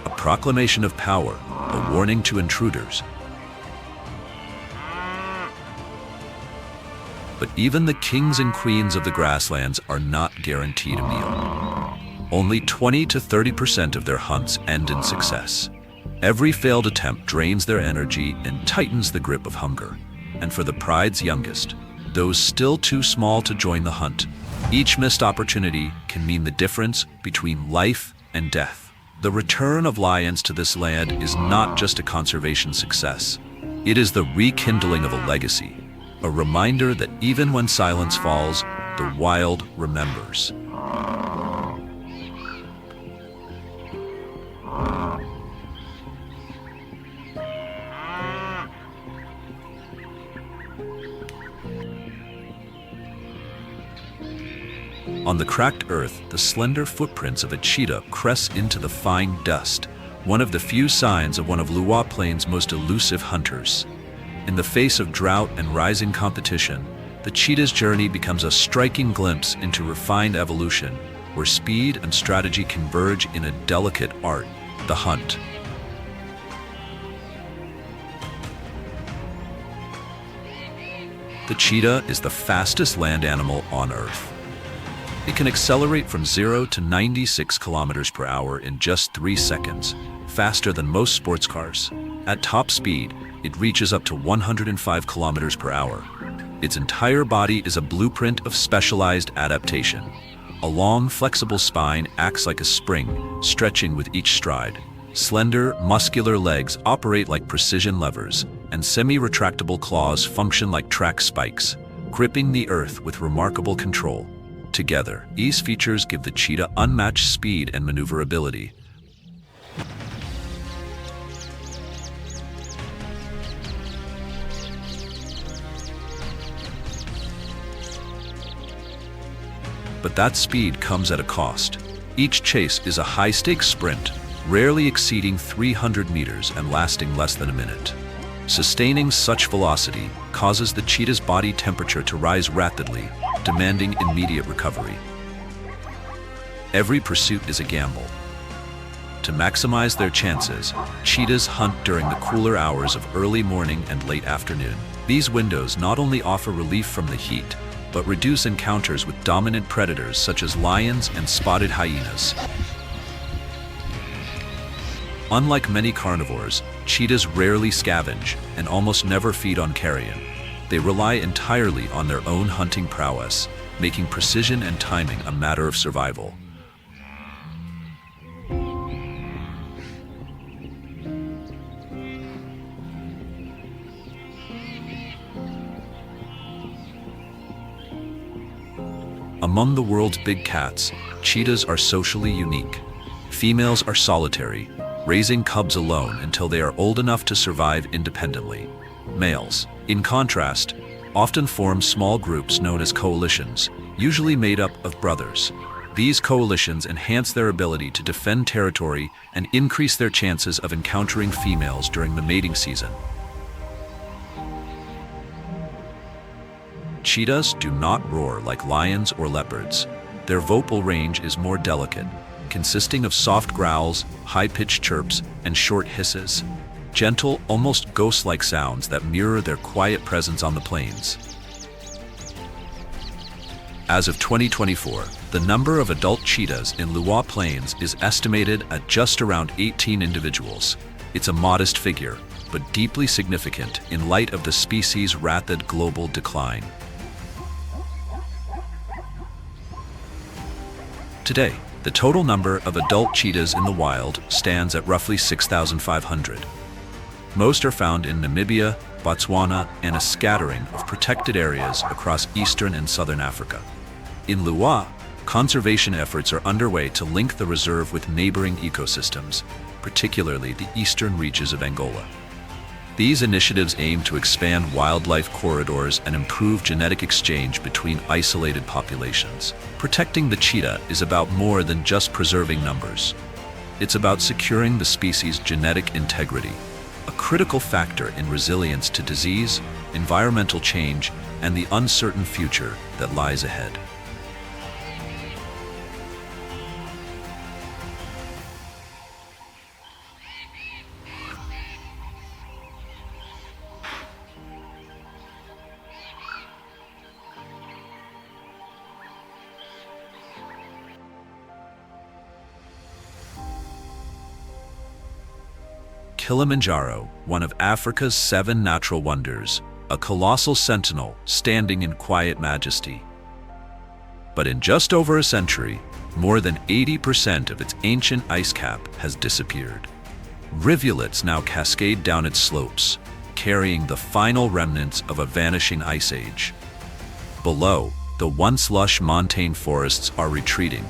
S1: A proclamation of power, a warning to intruders. But even the kings and queens of the grasslands are not guaranteed a meal. Only 20 to 30% of their hunts end in success. Every failed attempt drains their energy and tightens the grip of hunger. And for the pride's youngest, those still too small to join the hunt, each missed opportunity can mean the difference between life and death. The return of lions to this land is not just a conservation success. It is the rekindling of a legacy. A reminder that even when silence falls, the wild remembers. On the cracked earth, the slender footprints of a cheetah press into the fine dust, one of the few signs of one of Leopards Plains' most elusive hunters. In the face of drought and rising competition, the cheetah's journey becomes a striking glimpse into refined evolution, where speed and strategy converge in a delicate art, the hunt. The cheetah is the fastest land animal on Earth. It can accelerate from 0 to 96 kilometers per hour in just 3 seconds, faster than most sports cars. At top speed, it reaches up to 105 kilometers per hour. Its entire body is a blueprint of specialized adaptation. A long, flexible spine acts like a spring, stretching with each stride. Slender, muscular legs operate like precision levers, and semi-retractable claws function like track spikes, gripping the earth with remarkable control. Together, these features give the cheetah unmatched speed and maneuverability. But that speed comes at a cost. Each chase is a high-stakes sprint, rarely exceeding 300 meters and lasting less than a minute. Sustaining such velocity causes the cheetah's body temperature to rise rapidly, demanding immediate recovery. Every pursuit is a gamble. To maximize their chances, cheetahs hunt during the cooler hours of early morning and late afternoon. These windows not only offer relief from the heat, but reduce encounters with dominant predators such as lions and spotted hyenas. Unlike many carnivores, cheetahs rarely scavenge and almost never feed on carrion. They rely entirely on their own hunting prowess, making precision and timing a matter of survival. Among the world's big cats, cheetahs are socially unique. Females are solitary, raising cubs alone until they are old enough to survive independently. Males, in contrast, often form small groups known as coalitions, usually made up of brothers. These coalitions enhance their ability to defend territory and increase their chances of encountering females during the mating season. Cheetahs do not roar like lions or leopards. Their vocal range is more delicate, consisting of soft growls, high-pitched chirps, and short hisses. Gentle, almost ghost-like sounds that mirror their quiet presence on the plains. As of 2024, the number of adult cheetahs in Luwa Plains is estimated at just around 18 individuals. It's a modest figure, but deeply significant in light of the species' rapid global decline. Today, the total number of adult cheetahs in the wild stands at roughly 6,500. Most are found in Namibia, Botswana, and a scattering of protected areas across eastern and southern Africa. In Luwa, conservation efforts are underway to link the reserve with neighboring ecosystems, particularly the eastern reaches of Angola. These initiatives aim to expand wildlife corridors and improve genetic exchange between isolated populations. Protecting the cheetah is about more than just preserving numbers. It's about securing the species' genetic integrity, a critical factor in resilience to disease, environmental change, and the uncertain future that lies ahead. Kilimanjaro, one of Africa's 7 natural wonders, a colossal sentinel standing in quiet majesty. But in just over a century, more than 80% of its ancient ice cap has disappeared. Rivulets now cascade down its slopes, carrying the final remnants of a vanishing ice age. Below, the once lush montane forests are retreating.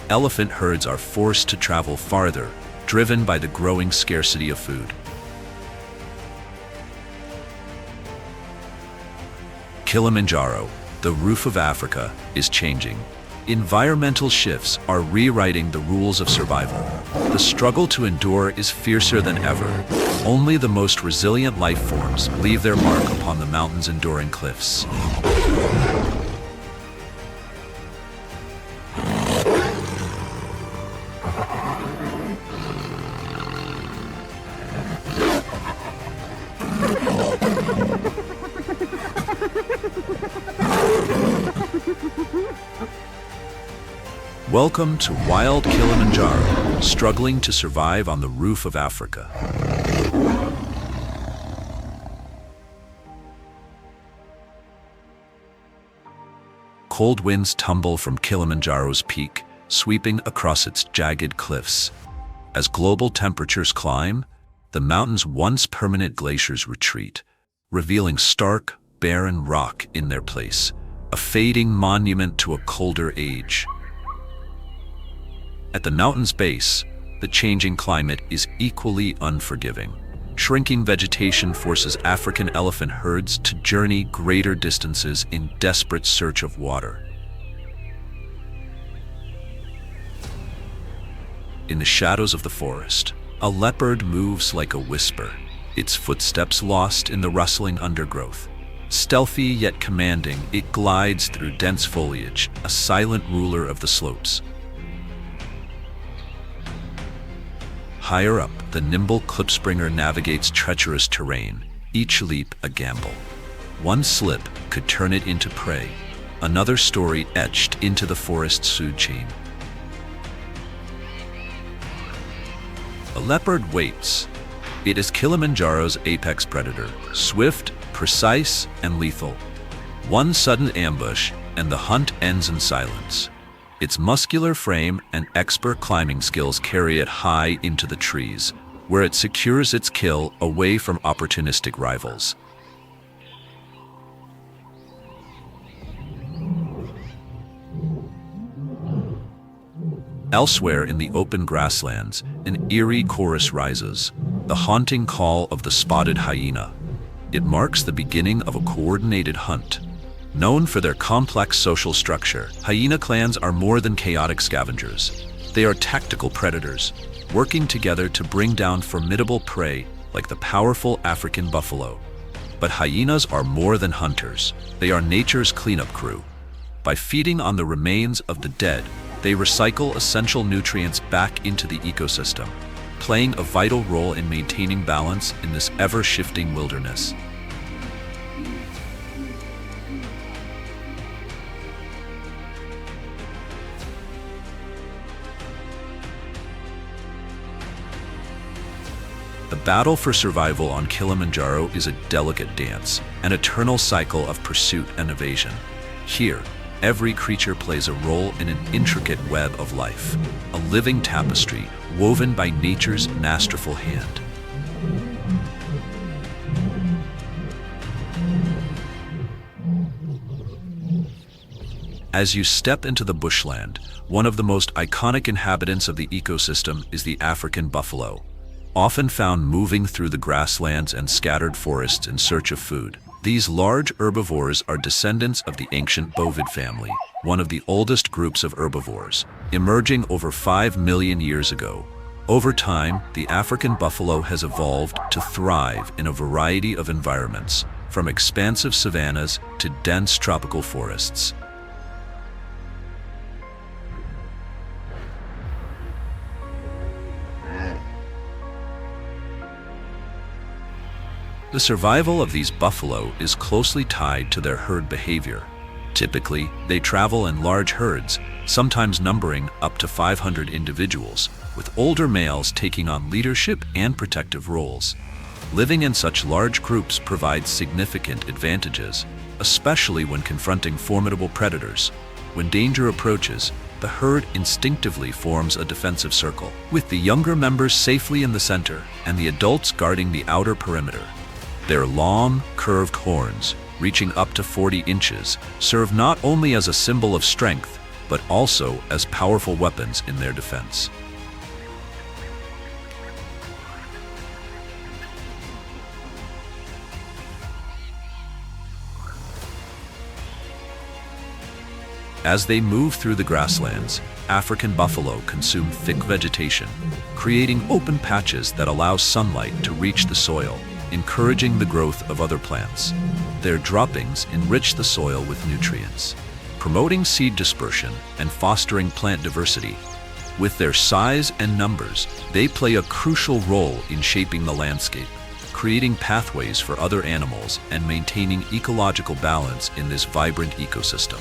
S1: Elephant herds are forced to travel farther, driven by the growing scarcity of food. Kilimanjaro, the roof of Africa, is changing. Environmental shifts are rewriting the rules of survival. The struggle to endure is fiercer than ever. Only the most resilient life forms leave their mark upon the mountain's enduring cliffs. Welcome to wild Kilimanjaro, struggling to survive on the roof of Africa. Cold winds tumble from Kilimanjaro's peak, sweeping across its jagged cliffs. As global temperatures climb, the mountain's once permanent glaciers retreat, revealing stark, barren rock in their place, a fading monument to a colder age. At the mountain's base, the changing climate is equally unforgiving. Shrinking vegetation forces African elephant herds to journey greater distances in desperate search of water. In the shadows of the forest, a leopard moves like a whisper, its footsteps lost in the rustling undergrowth. Stealthy yet commanding, it glides through dense foliage, a silent ruler of the slopes. Higher up, the nimble klipspringer navigates treacherous terrain, each leap a gamble. One slip could turn it into prey, another story etched into the forest's food chain. A leopard waits. It is Kilimanjaro's apex predator, swift, precise, and lethal. One sudden ambush, and the hunt ends in silence. Its muscular frame and expert climbing skills carry it high into the trees, where it secures its kill away from opportunistic rivals. Elsewhere in the open grasslands, an eerie chorus rises, the haunting call of the spotted hyena. It marks the beginning of a coordinated hunt. Known for their complex social structure, hyena clans are more than chaotic scavengers. They are tactical predators, working together to bring down formidable prey like the powerful African buffalo. But hyenas are more than hunters. They are nature's cleanup crew. By feeding on the remains of the dead, they recycle essential nutrients back into the ecosystem, playing a vital role in maintaining balance in this ever-shifting wilderness. The battle for survival on Kilimanjaro is a delicate dance, an eternal cycle of pursuit and evasion. Here, every creature plays a role in an intricate web of life, a living tapestry woven by nature's masterful hand. As you step into the bushland, one of the most iconic inhabitants of the ecosystem is the African buffalo, often found moving through the grasslands and scattered forests in search of food. These large herbivores are descendants of the ancient bovid family, one of the oldest groups of herbivores, emerging over 5 million years ago. Over time, the African buffalo has evolved to thrive in a variety of environments, from expansive savannas to dense tropical forests. The survival of these buffalo is closely tied to their herd behavior. Typically, they travel in large herds, sometimes numbering up to 500 individuals, with older males taking on leadership and protective roles. Living in such large groups provides significant advantages, especially when confronting formidable predators. When danger approaches, the herd instinctively forms a defensive circle, with the younger members safely in the center and the adults guarding the outer perimeter. Their long, curved horns, reaching up to 40 inches, serve not only as a symbol of strength, but also as powerful weapons in their defense. As they move through the grasslands, African buffalo consume thick vegetation, creating open patches that allow sunlight to reach the soil, encouraging the growth of other plants. Their droppings enrich the soil with nutrients, promoting seed dispersion and fostering plant diversity. With their size and numbers, they play a crucial role in shaping the landscape, creating pathways for other animals and maintaining ecological balance in this vibrant ecosystem.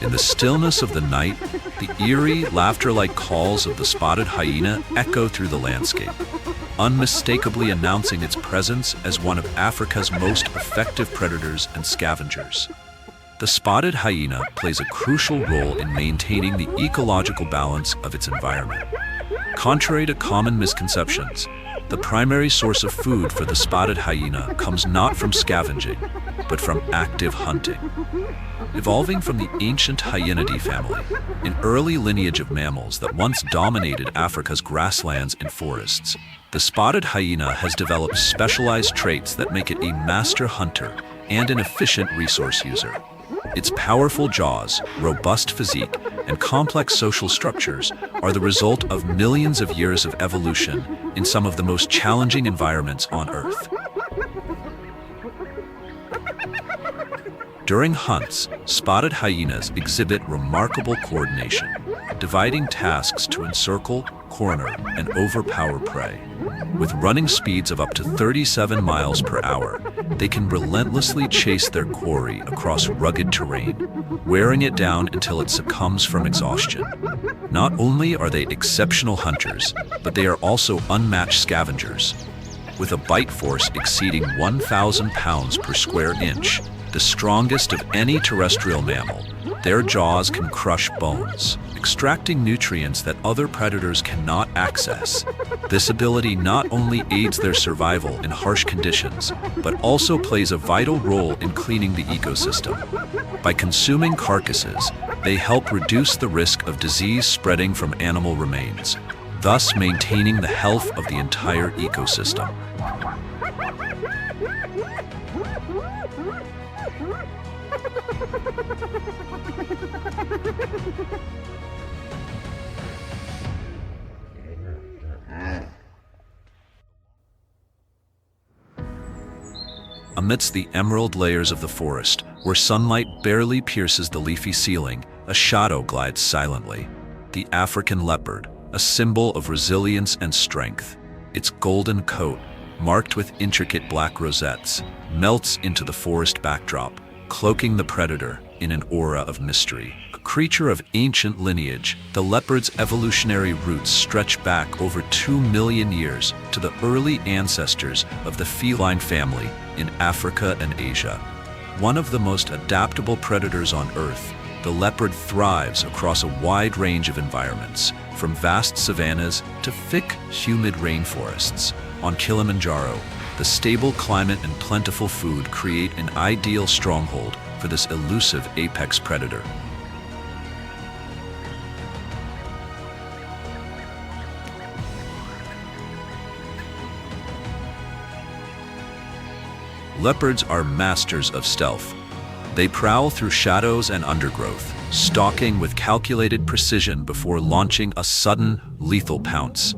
S1: In the stillness of the night, the eerie, laughter-like calls of the spotted hyena echo through the landscape, unmistakably announcing its presence as one of Africa's most effective predators and scavengers. The spotted hyena plays a crucial role in maintaining the ecological balance of its environment. Contrary to common misconceptions, the primary source of food for the spotted hyena comes not from scavenging, but from active hunting. Evolving from the ancient Hyenidae family, an early lineage of mammals that once dominated Africa's grasslands and forests, the spotted hyena has developed specialized traits that make it a master hunter and an efficient resource user. Its powerful jaws, robust physique, and complex social structures are the result of millions of years of evolution in some of the most challenging environments on Earth. During hunts, spotted hyenas exhibit remarkable coordination, dividing tasks to encircle, corner, and overpower prey. With running speeds of up to 37 miles per hour, they can relentlessly chase their quarry across rugged terrain, wearing it down until it succumbs from exhaustion. Not only are they exceptional hunters, but they are also unmatched scavengers. With a bite force exceeding 1,000 pounds per square inch, the strongest of any terrestrial mammal, their jaws can crush bones, extracting nutrients that other predators cannot access. This ability not only aids their survival in harsh conditions, but also plays a vital role in cleaning the ecosystem. By consuming carcasses, they help reduce the risk of disease spreading from animal remains, thus maintaining the health of the entire ecosystem. Amidst the emerald layers of the forest, where sunlight barely pierces the leafy ceiling, a shadow glides silently. The African leopard, a symbol of resilience and strength. Its golden coat, marked with intricate black rosettes, melts into the forest backdrop, cloaking the predator in an aura of mystery. A creature of ancient lineage, the leopard's evolutionary roots stretch back over 2 million years to the early ancestors of the feline family in Africa and Asia. One of the most adaptable predators on Earth, the leopard thrives across a wide range of environments, from vast savannas to thick, humid rainforests. On Kilimanjaro, the stable climate and plentiful food create an ideal stronghold for this elusive apex predator. Leopards are masters of stealth. They prowl through shadows and undergrowth, stalking with calculated precision before launching a sudden, lethal pounce.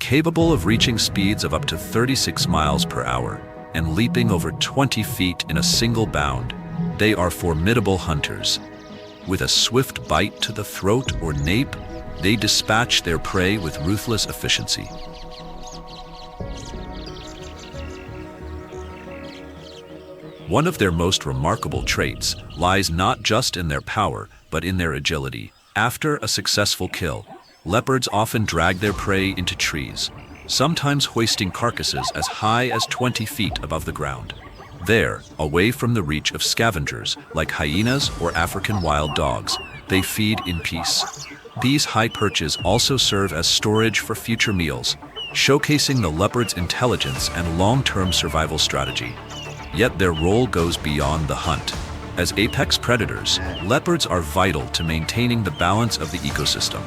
S1: Capable of reaching speeds of up to 36 miles per hour and leaping over 20 feet in a single bound, they are formidable hunters. With a swift bite to the throat or nape, they dispatch their prey with ruthless efficiency. One of their most remarkable traits lies not just in their power, but in their agility. After a successful kill, leopards often drag their prey into trees, sometimes hoisting carcasses as high as 20 feet above the ground. There, away from the reach of scavengers like hyenas or African wild dogs, they feed in peace. These high perches also serve as storage for future meals, showcasing the leopard's intelligence and long-term survival strategy. Yet their role goes beyond the hunt. As apex predators, leopards are vital to maintaining the balance of the ecosystem.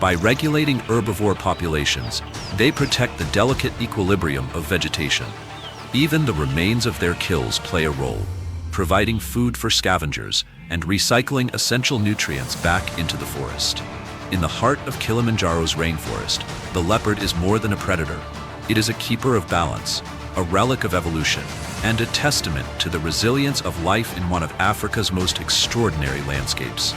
S1: By regulating herbivore populations, they protect the delicate equilibrium of vegetation. Even the remains of their kills play a role, providing food for scavengers and recycling essential nutrients back into the forest. In the heart of Kilimanjaro's rainforest, the leopard is more than a predator. It is a keeper of balance, a relic of evolution, and a testament to the resilience of life in one of Africa's most extraordinary landscapes.